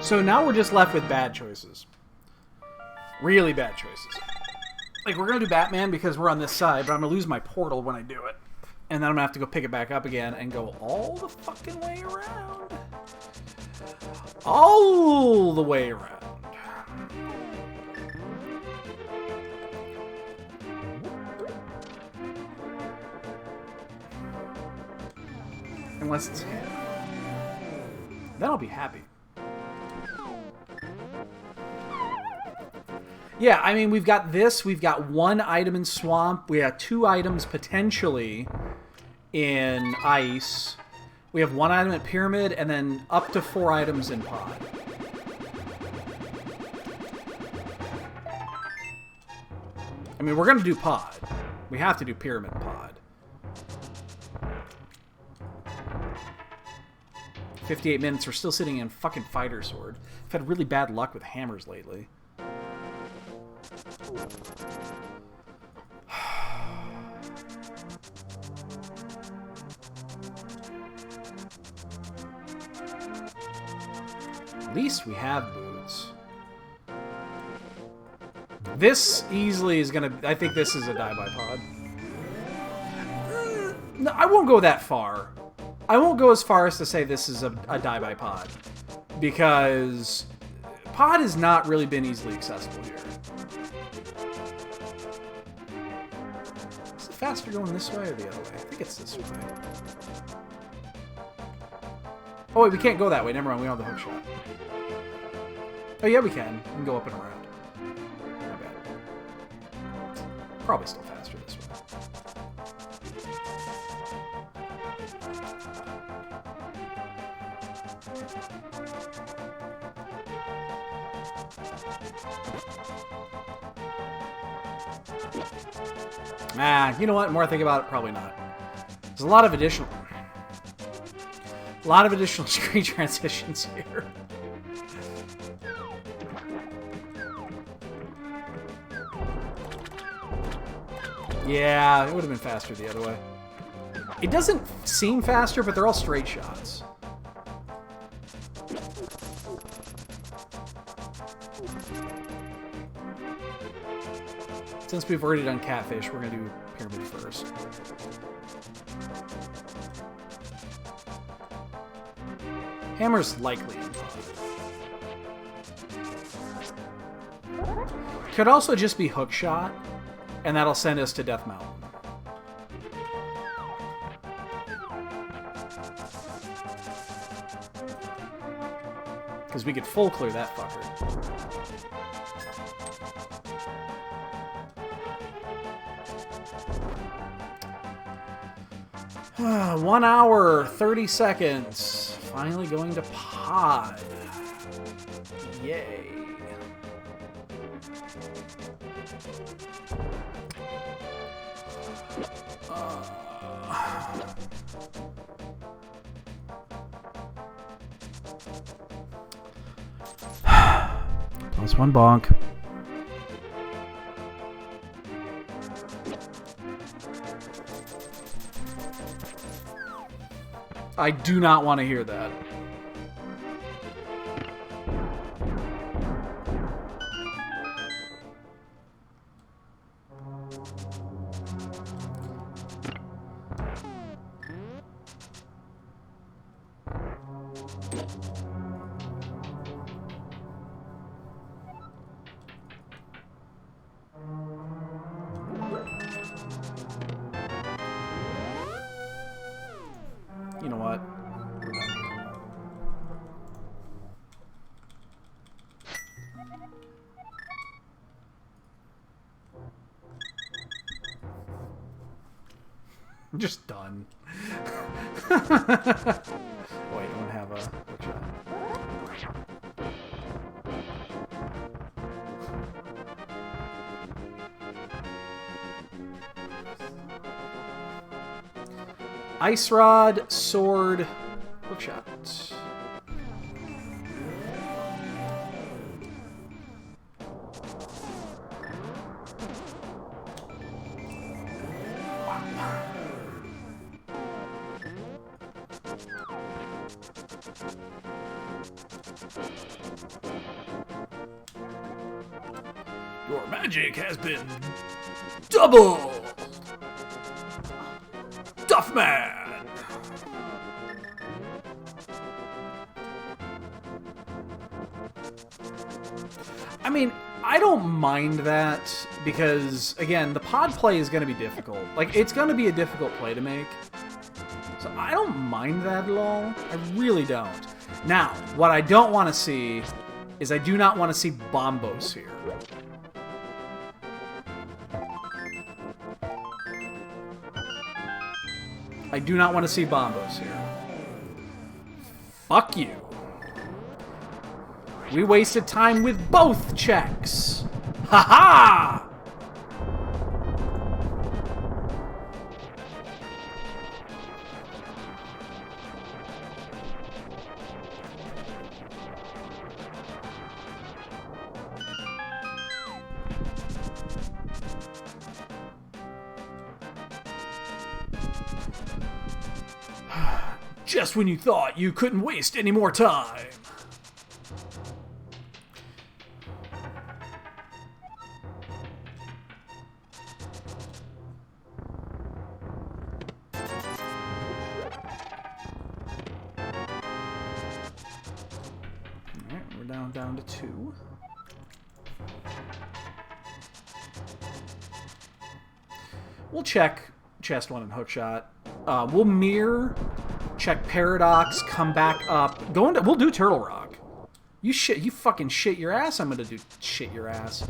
So now we're just left with bad choices. Really bad choices. Like, we're going to do Batman because we're on this side, but I'm going to lose my portal when I do it. And then I'm going to have to go pick it back up again and go all the fucking way around. All the way around. Unless it's him. Then I'll be happy. Yeah, I mean, we've got this. We've got 1 item in Swamp. We have 2 items potentially in Ice. We have 1 item at Pyramid, and then up to 4 items in Pod. I mean, we're going to do Pod. We have to do Pyramid Pod. 58 minutes. We're still sitting in fucking Fighter Sword. I've had really bad luck with hammers lately. At least we have boots. This easily is gonna... I think this is a die-by-pod. No, I won't go that far. I won't go as far as to say this is a die-by-pod. Because pod has not really been easily accessible here. Is it faster going this way or the other way? I think it's this way. Oh wait, we can't go that way. Never mind, we don't have the hook shot. Oh yeah, we can. We can go up and around. Not bad. Probably still faster this way. Ah, you know what? The more I think about it, probably not. There's a lot of additional screen transitions here. Yeah, it would have been faster the other way. It doesn't seem faster, but they're all straight shots. Since we've already done Catfish, we're going to do Pyramid first. Hammer's likely. Could also just be hook shot, and that'll send us to Death Mountain. Because we could full clear that fucker. Ah, 1 hour, 30 seconds. Finally going to pod. Yay. Plus 1 bonk. I do not want to hear that. You know what? We're done here. I'm just done. Oh, wait, I don't have a hook shot. Ice Rod, Sword, Hookshot. Your magic has been doubled! Duffman! I mean, I don't mind that because, again, the pod play is going to be difficult. Like, it's going to be a difficult play to make. So I don't mind that at all. I really don't. Now, what I don't want to see is I do not want to see Bombos here. I do not want to see Bombos here. Fuck you. We wasted time with both checks. Ha-ha! Just when you thought you couldn't waste any more time. Alright, we're down to 2. We'll check chest 1 and hookshot. We'll mirror, check paradox, come back up. We'll do turtle rock. You fucking shit your ass. I'm gonna do shit your ass.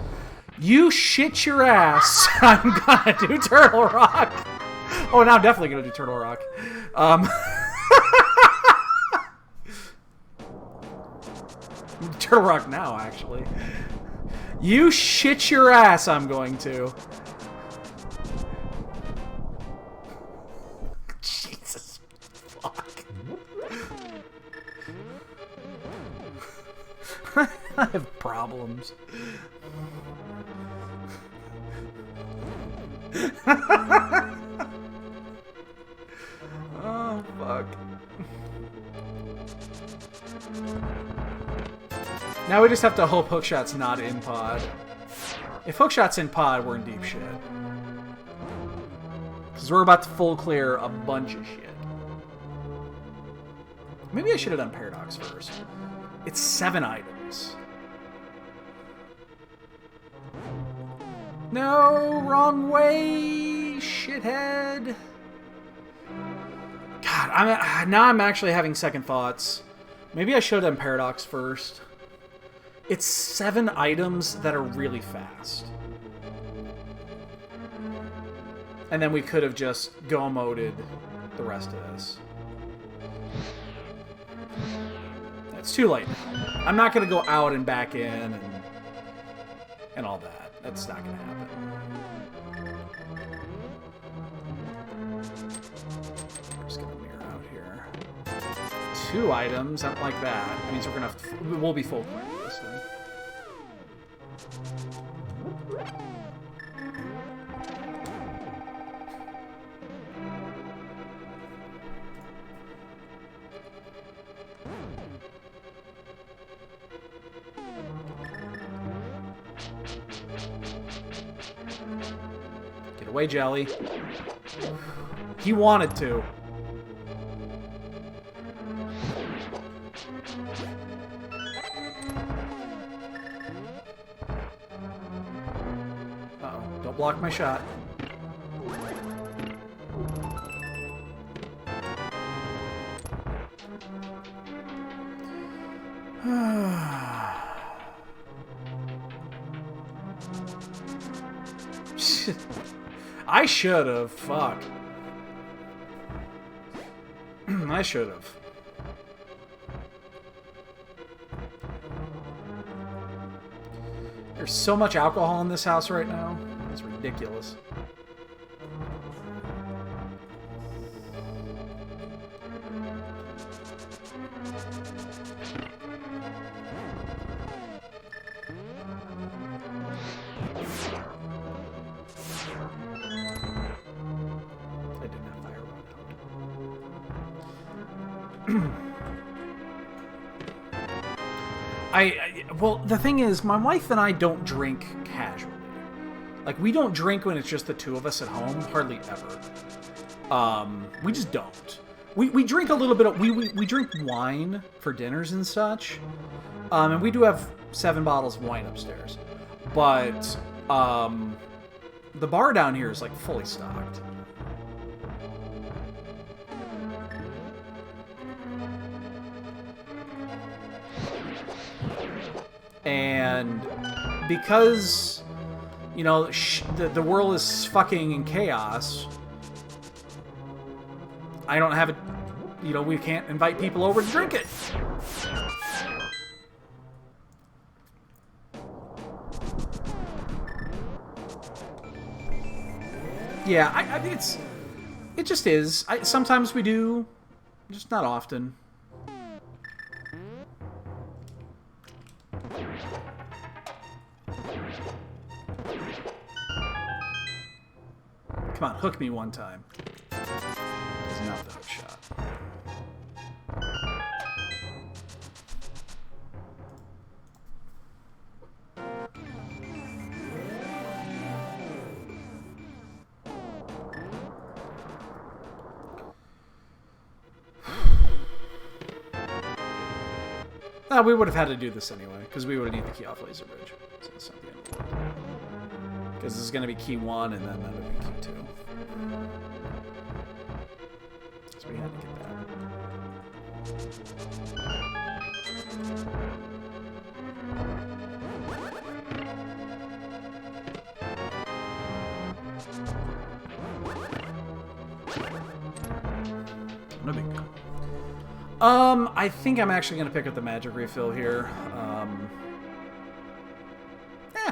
You shit your ass. I'm gonna do turtle rock. Oh, now I'm definitely gonna do turtle rock. Turtle rock now, actually. You shit your ass. I'm going to. Jesus fuck. I have problems. Oh, fuck. Now we just have to hope Hookshot's not in pod. If Hookshot's in pod, we're in deep shit. Because we're about to full clear a bunch of shit. Maybe I should have done Paradox first. It's 7 items. No, wrong way, shithead. God, now I'm actually having second thoughts. Maybe I should have done Paradox first. It's 7 items that are really fast. And then we could have just go-moded the rest of this. It's too late now. I'm not going to go out and back in and all that. That's not going to happen. I'm just going to mirror out here. 2 items, something like that. That means we'll be full point with this thing. Get away, Jelly. He wanted to. Uh-oh. Don't block my shot. I should have. Fuck. I should have. There's so much alcohol in this house right now. It's ridiculous. Well, the thing is, my wife and I don't drink casually. Like, we don't drink when it's just the 2 of us at home, hardly ever. We just don't. We drink a little bit of... We drink wine for dinners and such. And we do have 7 bottles of wine upstairs. But, the bar down here is, like, fully stocked. And because, you know, the world is fucking in chaos, I don't have it, you know, we can't invite people over to drink it. Yeah, I mean, it just is. Sometimes we do, just not often. Come on, hook me one time. It's not the hook shot. We would have had to do this anyway, because we would have needed the key off Laser Bridge. So it's not the end of the world. Because this is going to be key 1, and then that would be key 2. So we had to get that. No big deal. I think I'm actually going to pick up the magic refill here.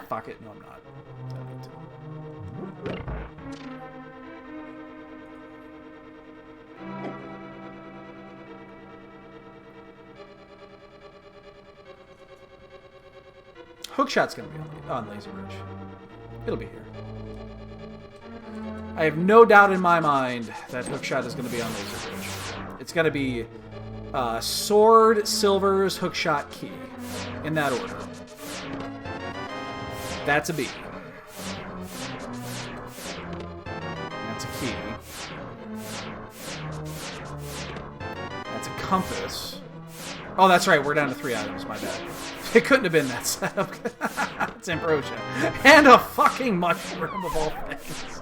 Fuck it. No, I'm not. I don't need to. Hookshot's going to be on Laser Bridge. It'll be here. I have no doubt in my mind that Hookshot is going to be on Laser Bridge. It's going to be Sword, Silvers, Hookshot, Key. In that order. That's a B. That's a key. That's a compass. Oh, that's right. We're down to 3 items. My bad. It couldn't have been that setup. It's Ambrosia. And a fucking mushroom of all things.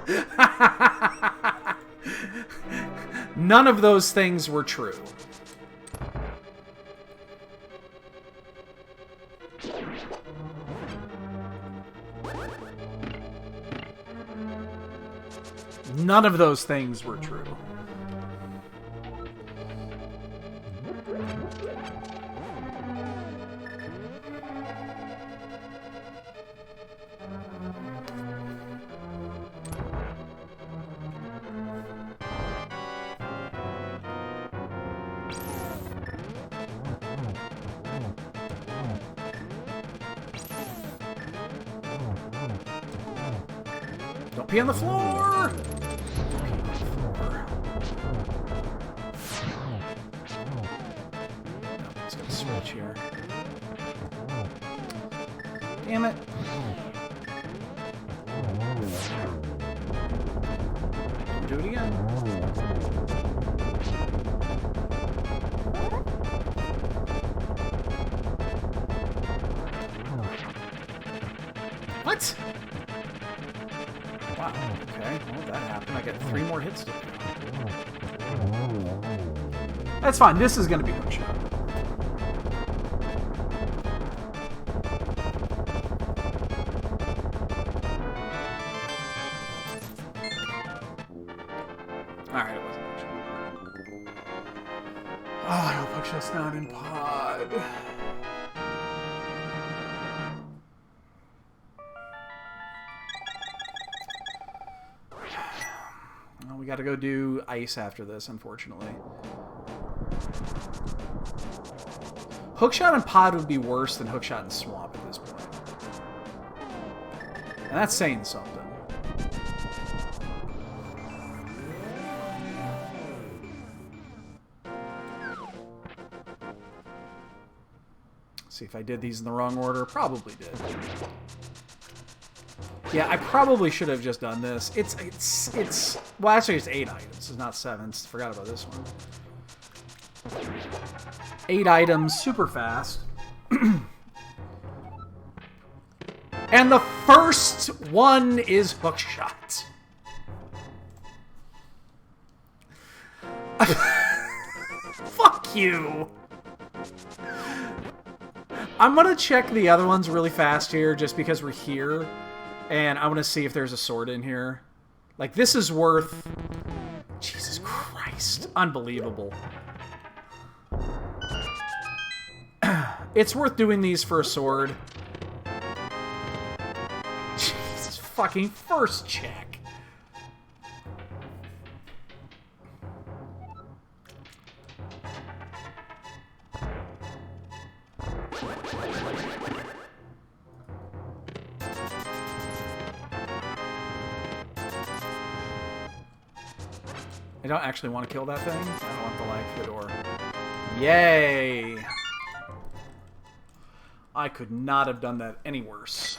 None of those things were true. None of those things were true. Don't pee on the floor! Switch here. Damn it. Do it again. What? Wow, okay. Well, that happened. I got 3 more hits to do. That's fine. This is going to be hookshot. Alright, it wasn't hookshot. Oh, I hope hookshot's not in pod. Well, we gotta go do ice after this, unfortunately. Hookshot and pod would be worse than hookshot and swamp at this point. And that's saying something. See if I did these in the wrong order. Probably did. Yeah, I probably should have just done this. It's well, actually it's 8 items. It's not 7. Forgot about this one. 8 items, super fast. And the first one is hookshot. Fuck you. I'm gonna check the other ones really fast here, just because we're here, and I want to see if there's a sword in here. Like, this is worth... Jesus Christ. Unbelievable. It's worth doing these for a sword. Jesus fucking first check. I don't actually want to kill that thing. I don't want the light for the door. Yay! I could not have done that any worse.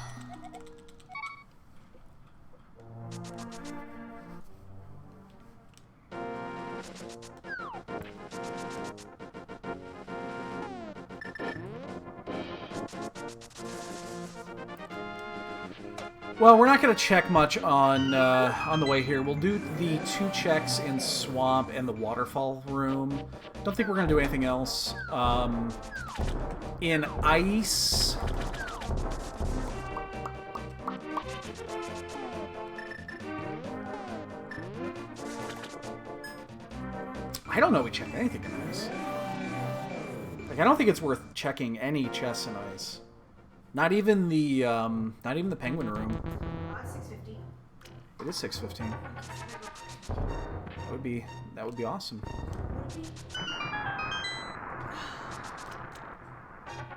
Well, we're not going to check much on the way here. We'll do the 2 checks in Swamp and the Waterfall Room. Don't think we're going to do anything else. In Ice... I don't know we check anything in Ice. Like, I don't think it's worth checking any chests in Ice. Not even the penguin room. 6:50. It is 6:15. That would be awesome.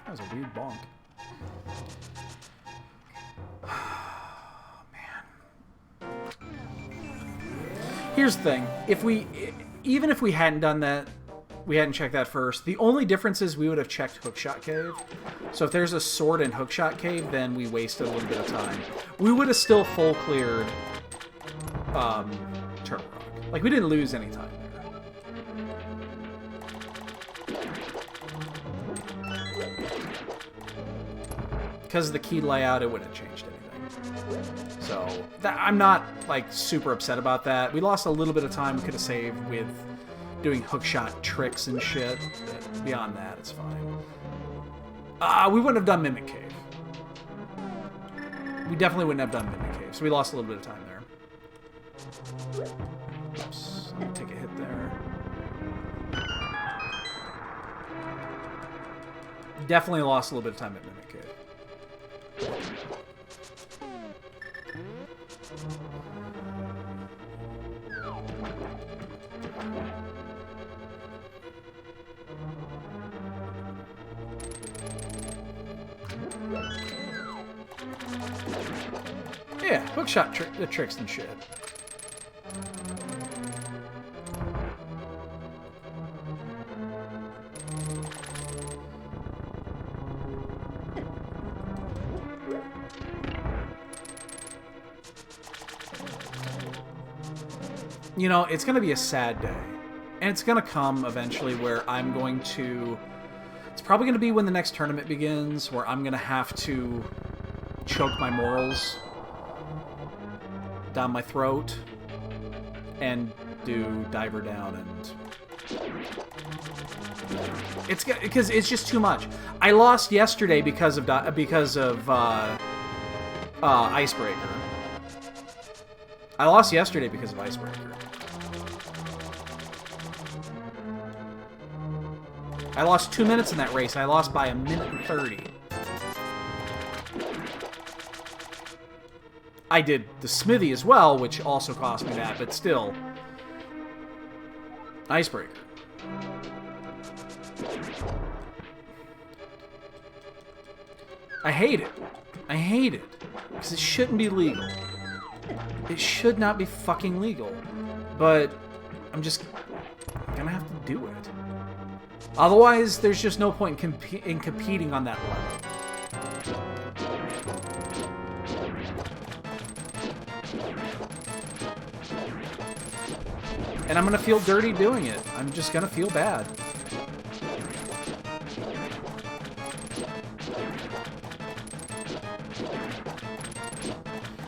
That was a weird bonk. Man. Here's the thing. Even if we hadn't done that, we hadn't checked that first, the only difference is we would have checked Hookshot Cave. So if there's a sword in Hookshot Cave, then we wasted a little bit of time. We would have still full cleared Turtle Rock. Like, we didn't lose any time there. Because of the key layout, it wouldn't have changed anything. So, I'm not, like, super upset about that. We lost a little bit of time we could have saved with doing hookshot tricks and shit. But beyond that, it's fine. We wouldn't have done Mimic Cave. We definitely wouldn't have done Mimic Cave, so we lost a little bit of time there. Oops, I'm gonna take a hit there. Definitely lost a little bit of time at Mimic Cave. Yeah, hookshot tricks and shit. You know, it's going to be a sad day. And it's going to come eventually where I'm going to... It's probably going to be when the next tournament begins, where I'm going to have to choke my morals down my throat and do Diver Down, and it's because it's just too much. I lost yesterday because of Icebreaker. I lost yesterday because of Icebreaker. I lost 2 minutes in that race. I lost by 1 minute and 30. I did the Smithy as well, which also cost me that, but still. Icebreaker. I hate it. I hate it. Because it shouldn't be legal. It should not be fucking legal. But I'm just gonna have to do it. Otherwise, there's just no point in competing on that level. And I'm gonna feel dirty doing it. I'm just gonna feel bad.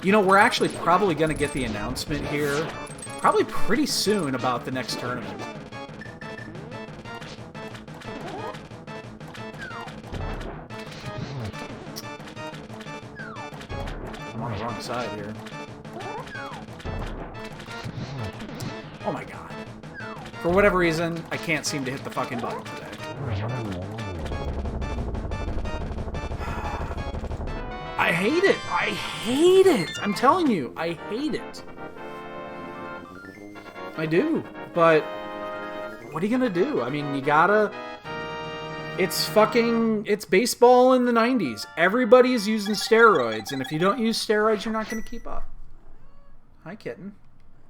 You know, we're actually probably gonna get the announcement here probably pretty soon about the next tournament. Oh my god. For whatever reason, I can't seem to hit the fucking button today. I hate it! I hate it! I'm telling you, I hate it. I do, but what are you gonna do? I mean, you gotta... It's baseball in the 90s. Everybody's using steroids, and if you don't use steroids, you're not gonna keep up. Hi, kitten.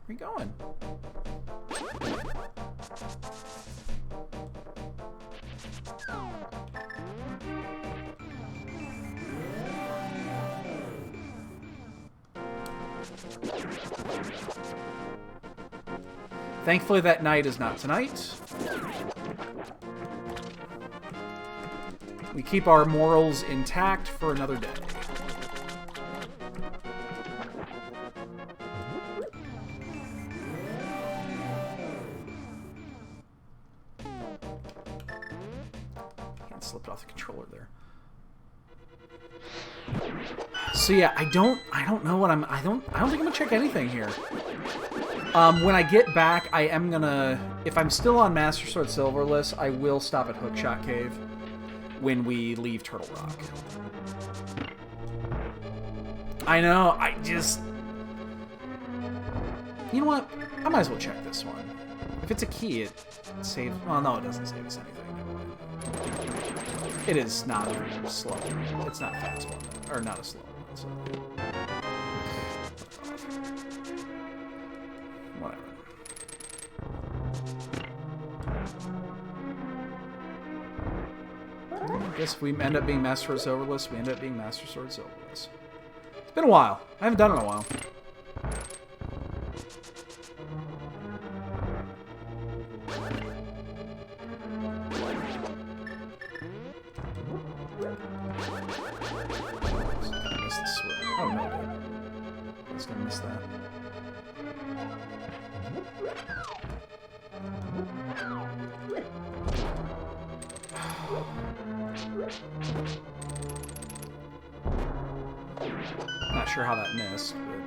Where you going? Thankfully, that night is not tonight. We keep our morals intact for another day. Hand slipped off the controller there. So yeah, I don't know what I don't think I'm gonna check anything here. When I get back, I am gonna... If I'm still on Master Sword Silverless, I will stop at Hookshot Cave when we leave Turtle Rock. I know, I just... You know what? I might as well check this one. If it's a key, it saves... Well, no, it doesn't save us anything. It is not slow. It's not a fast one. Or not a slow one, so... Whatever. I guess if we end up being Master Sword Silverless, we end up being Master Sword Silverless. It's been a while. I haven't done it in a while. I missed the switch. Oh no, dude. I was gonna miss that. Not sure how that missed, but...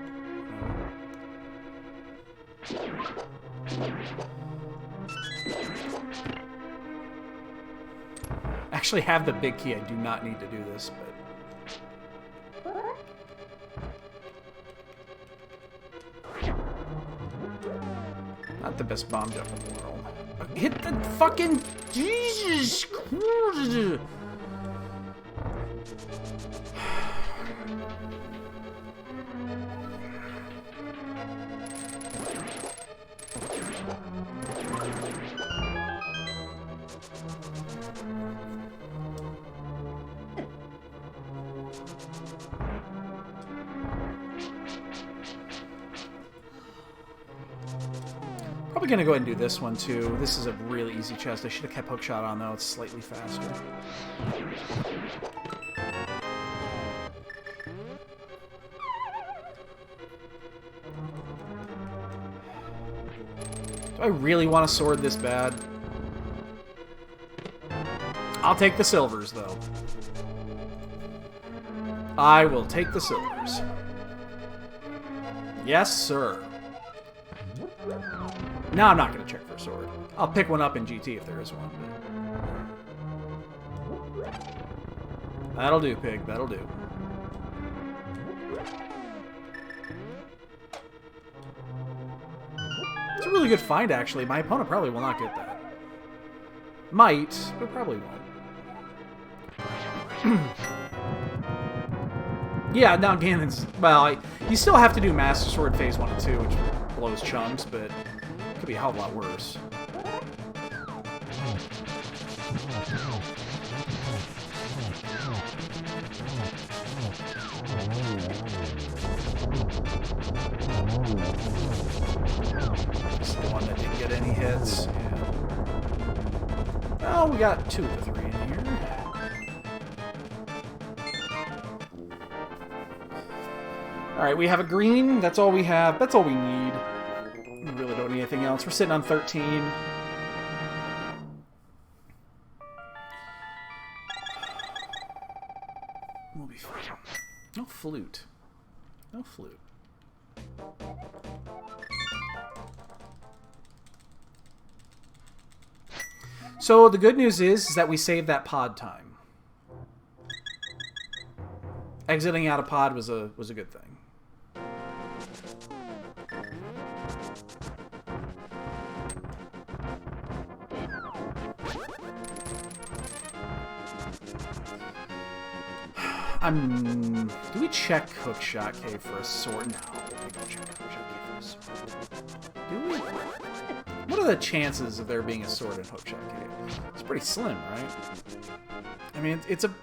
I actually have the big key. I do not need to do this, but... Not the best bomb jump in the world. Hit the fucking... Jesus Christ! Probably gonna go ahead and do this one too. This is a really easy chest. I should have kept Hookshot on though. It's slightly faster. Do I really want a sword this bad? I'll take the silvers though. I will take the silvers. Yes, sir. No, I'm not going to check for a sword. I'll pick one up in GT if there is one. But... That'll do, pig. That'll do. It's a really good find, actually. My opponent probably will not get that. Might, but probably won't. Yeah, now Ganon's... Well, you still have to do Master Sword Phase 1 and 2, which blows chunks, but... Could be a hell of a lot worse. This is the one that didn't get any hits. Yeah. Oh, we got 2 of the 3 in here. Alright, we have a green. That's all we have. That's all we need. We really don't need anything else. We're sitting on 13. We'll be fine. No flute. No flute. So the good news is that we saved that pod time. Exiting out of pod was a good thing. Do we check Hookshot Cave for a sword? No, we don't check Hookshot Cave for a sword. Do we? What are the chances of there being a sword in Hookshot Cave? It's pretty slim, right? I mean, it's a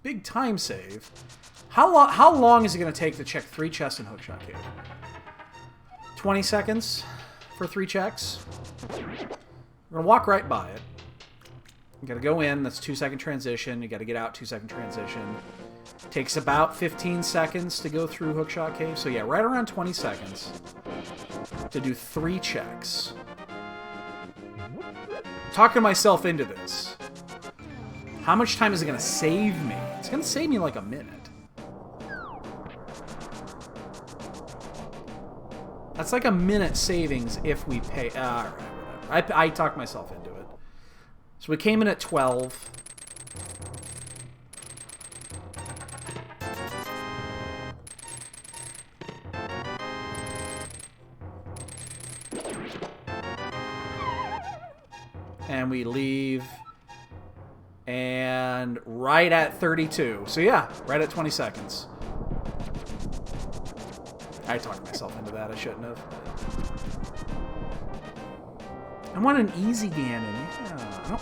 big time save. How long is it going to take to check 3 chests in Hookshot Cave? 20 seconds for 3 checks? We're going to walk right by it. You gotta go in, that's 2-second transition. You gotta get out, 2-second transition. Takes about 15 seconds to go through Hookshot Cave. So yeah, right around 20 seconds to do 3 checks. Talking myself into this. How much time is it gonna save me? It's gonna save me like a minute. That's like a minute savings if we pay. Alright, whatever. I talked myself into it. So we came in at 12. And we leave. And right at 32. So yeah, right at 20 seconds. I talked myself into that. I shouldn't have. I want an easy Ganon.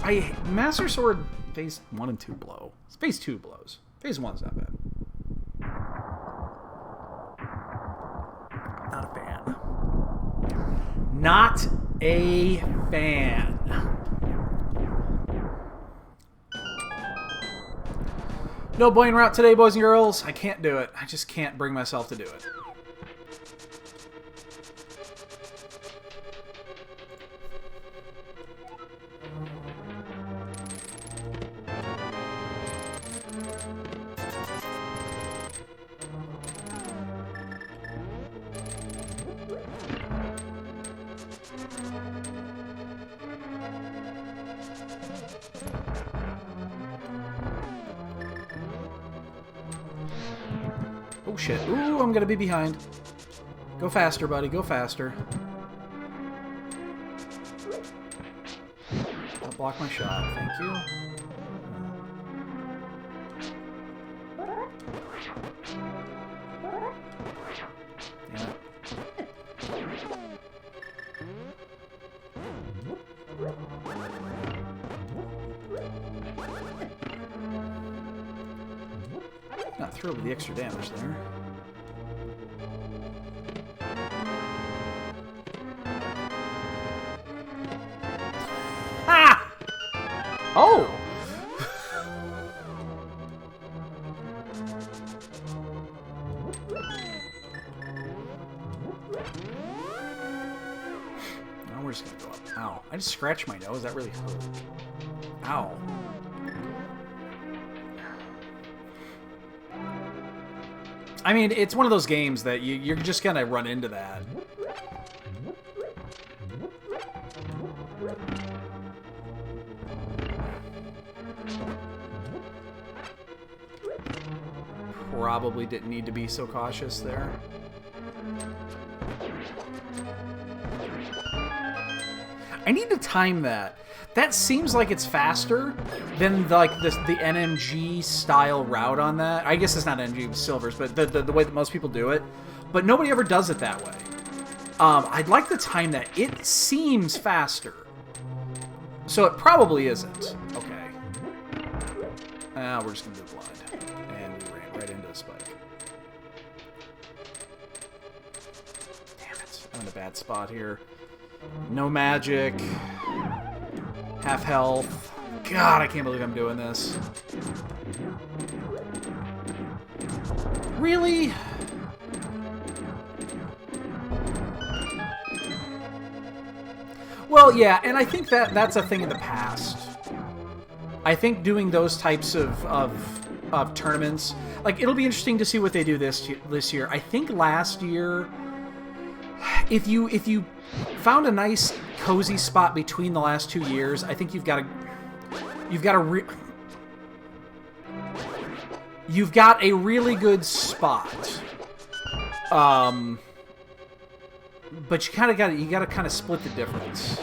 Yeah. Master Sword phase 1 and 2 blow. Phase 2 blows. Phase 1's not bad. Not a fan. Not a fan. No Boyne route today, boys and girls. I can't do it. I just can't bring myself to do it. Oh shit. Ooh, I'm gonna be behind. Go faster, buddy. Go faster. Don't block my shot. Thank you. Yeah. Not thrilled with the extra damage there. Ah! Oh! Now we're just gonna go up. Ow. I just scratched my nose. That really hurt. Ow. I mean, it's one of those games that you're just gonna run into that. Probably didn't need to be so cautious there. I need to time that. That seems like it's faster than the NMG style route on that. I guess it's not NMG with silvers, but the way that most people do it. But nobody ever does it that way. I'd like to time that. It seems faster. So it probably isn't. Okay. We're just going to do blind. And we ran right into the spike. Damn it. I'm in a bad spot here. No magic. Half health. God, I can't believe I'm doing this. Really? Well, yeah, and I think that's a thing in the past. I think doing those types of tournaments, like, it'll be interesting to see what they do this year. I think last year if you found a nice cozy spot between the last 2 years, I think you've got a really good spot. But you gotta kind of split the difference.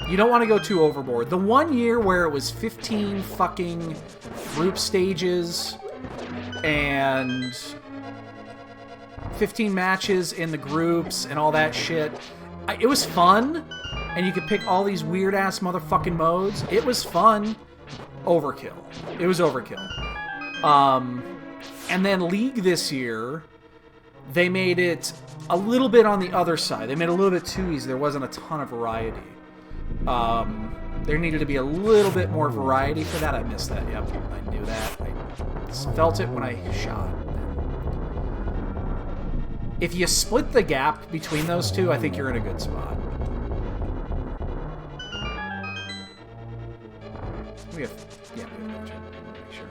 You don't want to go too overboard. The 1 year where it was 15 fucking group stages and 15 matches in the groups and all that shit, it was fun, and you could pick all these weird-ass motherfucking modes. It was fun. Overkill. It was overkill. And then League this year, they made it a little bit on the other side. They made it a little bit too easy. There wasn't a ton of variety. There needed to be a little bit more variety for that. I missed that. Yep, I knew that. I felt it when I shot. If you split the gap between those two, I think you're in a good spot. We have budget. Make sure.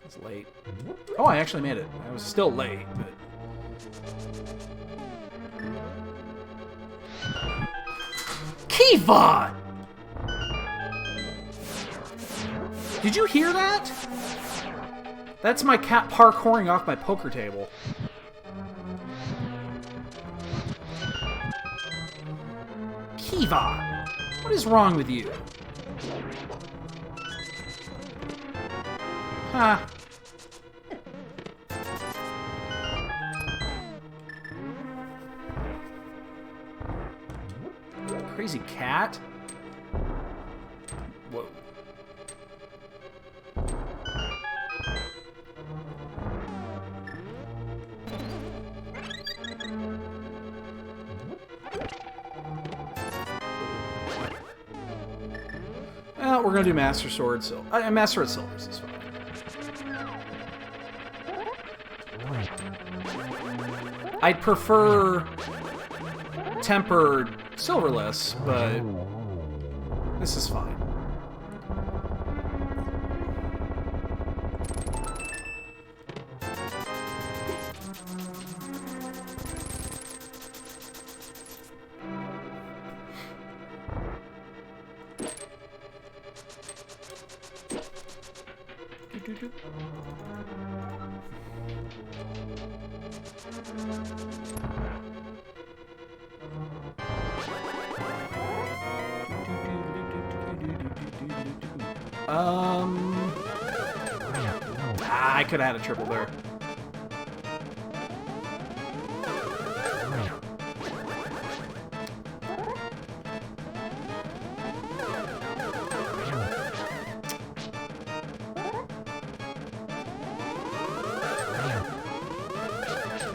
It's late. Oh, I actually made it. I was still late, but... Kiva! Did you hear that? That's my cat parkouring off my poker table. Kiva! What is wrong with you? Huh. Crazy cat? Whoa. Well, we're gonna do Master Sword Silver. Master Sword Silvers is fine. I'd prefer tempered silverless, but this is fine. I could have had a triple there.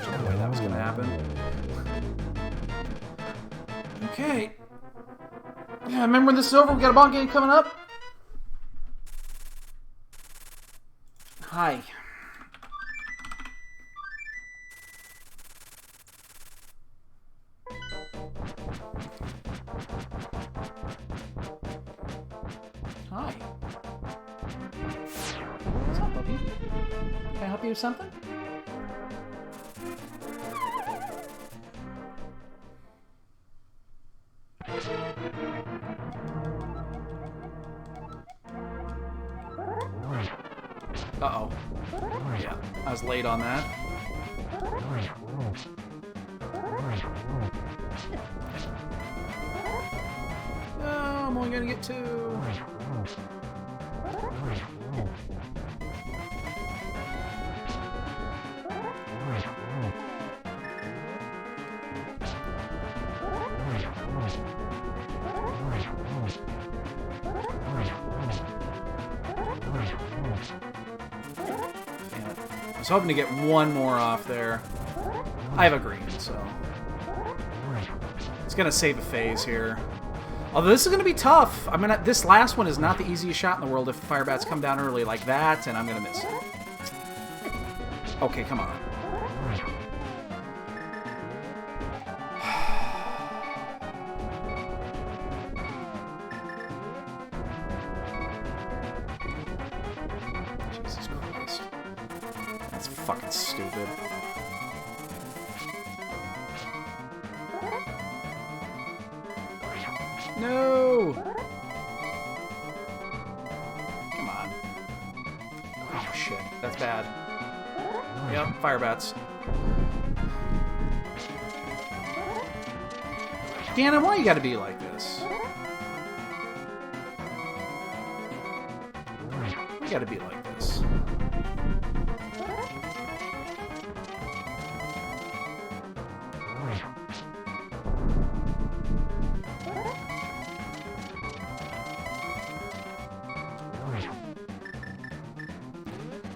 No way that was gonna happen. Okay. Yeah, remember when this is over, we got a ball game coming up? Hi. Hi. What's up, puppy? Can I help you with something? Uh-oh. Yeah, I was late on that. No, I'm only gonna get 2. was hoping to get one more off there. I have a green, so... It's going to save a phase here. Although this is going to be tough. This last one is not the easiest shot in the world if fire bats come down early like that, and I'm going to miss it. Okay, come on. Jesus Christ. That's fucking stupid. No! Come on. Oh, shit. That's bad. Yep, fire bats. Ganon, why you gotta be like this? You gotta be like this.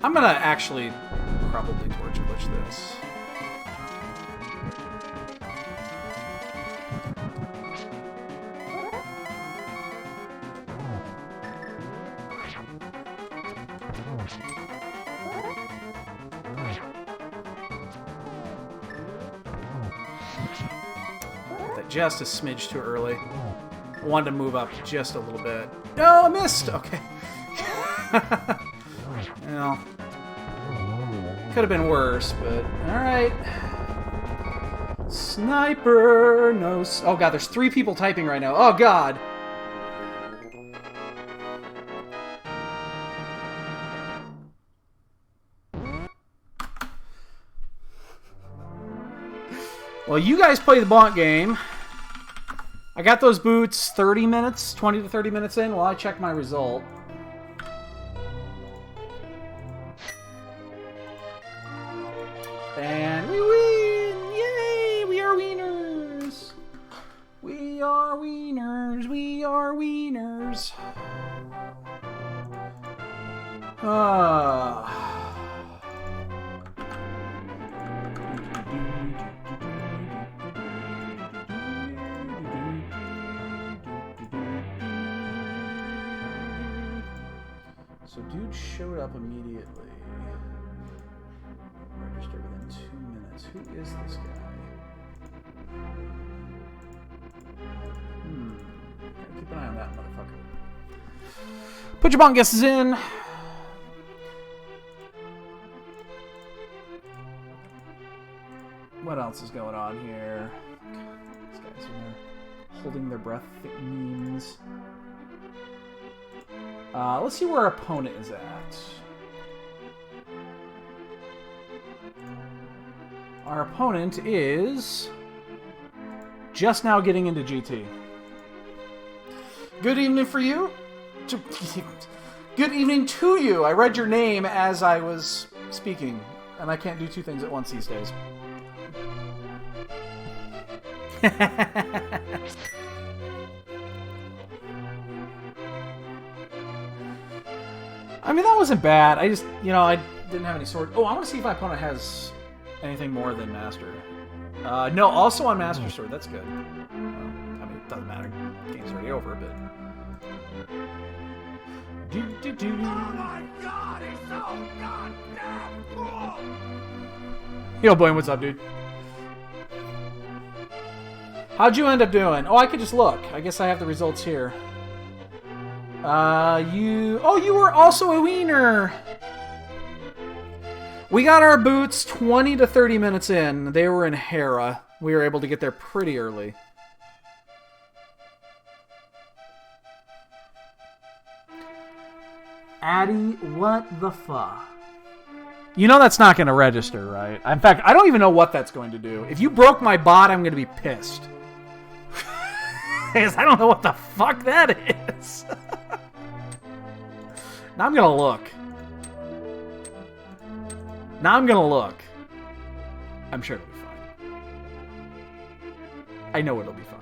I'm gonna actually probably torch glitch this. That just a smidge too early. I wanted to move up just a little bit. No, I missed! Okay. Well, could have been worse, but alright. Sniper! No. Oh god, there's 3 people typing right now. Oh god! Well, you guys play the bonk game. I got those boots 30 minutes, 20 to 30 minutes in while I check my result. And we win! Yay! We are wieners! We are wieners! We are wieners! So dude showed up immediately. Register within 2 minutes. Who is this guy? Gotta keep an eye on that motherfucker. Put your bonk guesses in. What else is going on here? These guys are holding their breath memes. Let's see where our opponent is at. Our opponent is just now getting into GT. Good evening for you. Good evening to you. I read your name as I was speaking, and I can't do 2 things at once these days. I mean, that wasn't bad. I just, I didn't have any sword. Oh, I want to see if my opponent has anything more than Master. No, also on Master Sword. That's good. Well, I mean, it doesn't matter. Game's already over, but... Oh my god, he's so goddamn cool! Yo, boy, what's up, dude? How'd you end up doing? Oh, I could just look. I guess I have the results here. You were also a wiener! We got our boots 20 to 30 minutes in. They were in Hera. We were able to get there pretty early. Addy, what the fuck? You know that's not going to register, right? In fact, I don't even know what that's going to do. If you broke my bot, I'm going to be pissed. Because I don't know what the fuck that is. Now I'm going to look. I'm sure it'll be fine. I know it'll be fine.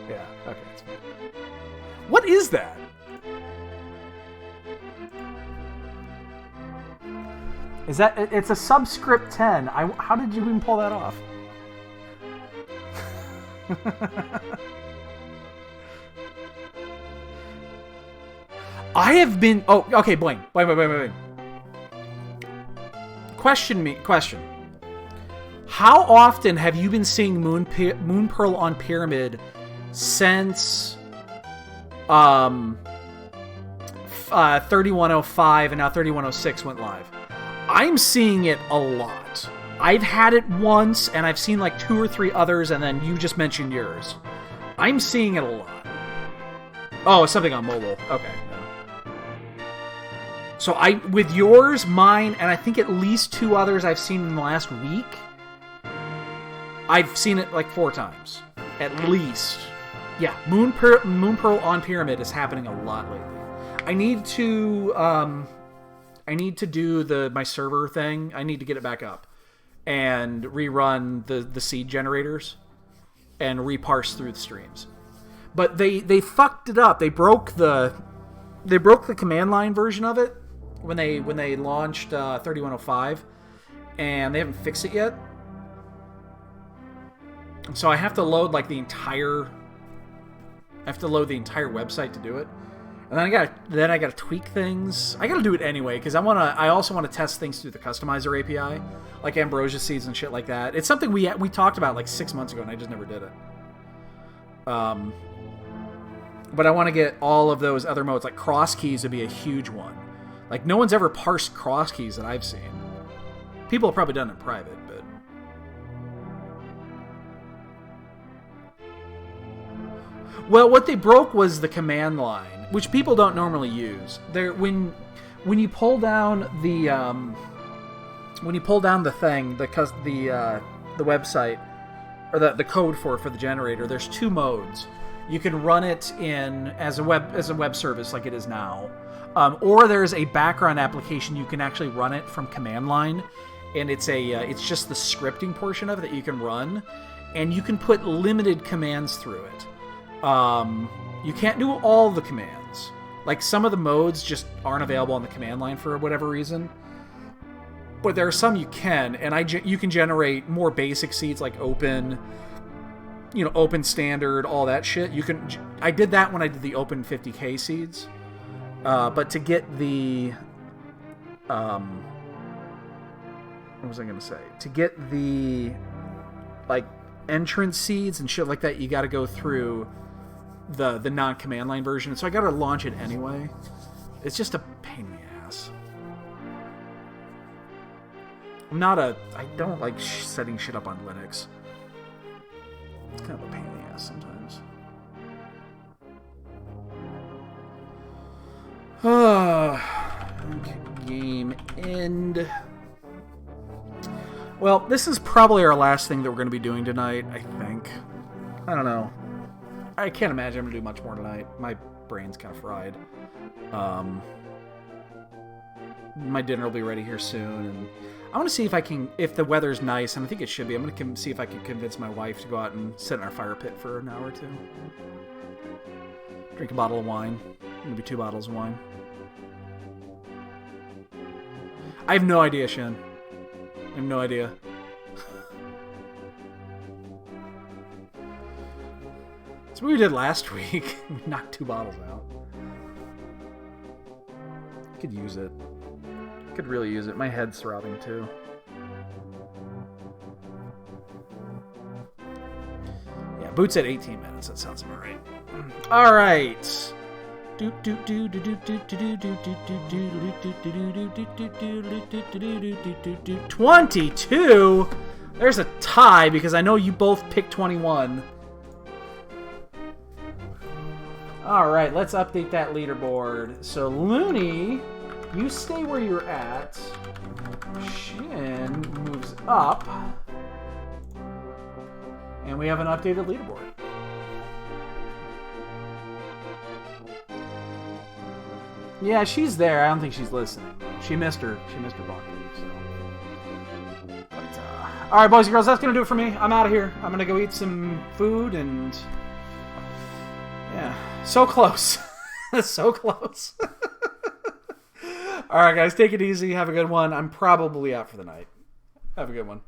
Yeah, okay, it's fine. What is that? Is that... It's a subscript 10. How did you even pull that off? I have been... Oh, okay, Blaine. Wait. Question. How often have you been seeing Moon Pearl on Pyramid since 3105 and now 3106 went live? I'm seeing it a lot. I've had it once, and I've seen like 2 or 3 others, and then you just mentioned yours. I'm seeing it a lot. Oh, it's something on mobile. Okay. So with yours, mine, and I think at least 2 others I've seen in the last week, I've seen it like 4 times. At least. Yeah, Moon Pearl on Pyramid is happening a lot lately. I need to do my server thing. I need to get it back up and rerun the seed generators and reparse through the streams. But they fucked it up. They broke the command line version of it when they launched 3105, and they haven't fixed it yet. So I have to load like the entire website to do it. And then I gotta tweak things. I gotta do it anyway because I also want to test things through the customizer API, like Ambrosia seeds and shit like that. It's something we talked about like 6 months ago, and I just never did it. But I want to get all of those other modes, like cross keys would be a huge one. Like no one's ever parsed cross keys that I've seen. People have probably done it in private, but. Well, what they broke was the command line, which people don't normally use. When you pull down the thing, the website or the code for the generator, there's 2 modes. You can run it as a web service like it is now, or there's a background application you can actually run it from command line, and it's just the scripting portion of it that you can run, and you can put limited commands through it. You can't do all the commands. Like some of the modes just aren't available on the command line for whatever reason. But there are some you can, and you can generate more basic seeds like open, open standard, all that shit. I did that when I did the open 50k seeds. But to get the, what was I gonna say? To get the, like, entrance seeds and shit like that, you got to go through the non-command line version, so I gotta launch it anyway. It's just a pain in the ass. I don't like setting shit up on Linux. It's kind of a pain in the ass sometimes. Okay, game end. Well, this is probably our last thing that we're going to be doing tonight, I think. I don't know. I can't imagine I'm going to do much more tonight. My brain's kind of fried. My dinner will be ready here soon, and I want to see if the weather's nice, and I think it should be, I'm going to see if I can convince my wife to go out and sit in our fire pit for an hour or 2. Drink a bottle of wine. Maybe 2 bottles of wine. I have no idea, Shin. I have no idea. That's what we did last week. We knocked 2 bottles out. Could use it. Could really use it. My head's throbbing too. Yeah, Boots at 18 minutes. That sounds about right. All right. 22. There's a tie because I know you both picked 21. All right, let's update that leaderboard. So Looney, you stay where you're at. Shin moves up, and we have an updated leaderboard. Yeah, she's there. I don't think she's listening. She missed her bucket. So. But, all right, boys and girls, that's gonna do it for me. I'm out of here. I'm gonna go eat some food and so close, so close. All right, guys, take it easy. Have a good one. I'm probably out for the night. Have a good one.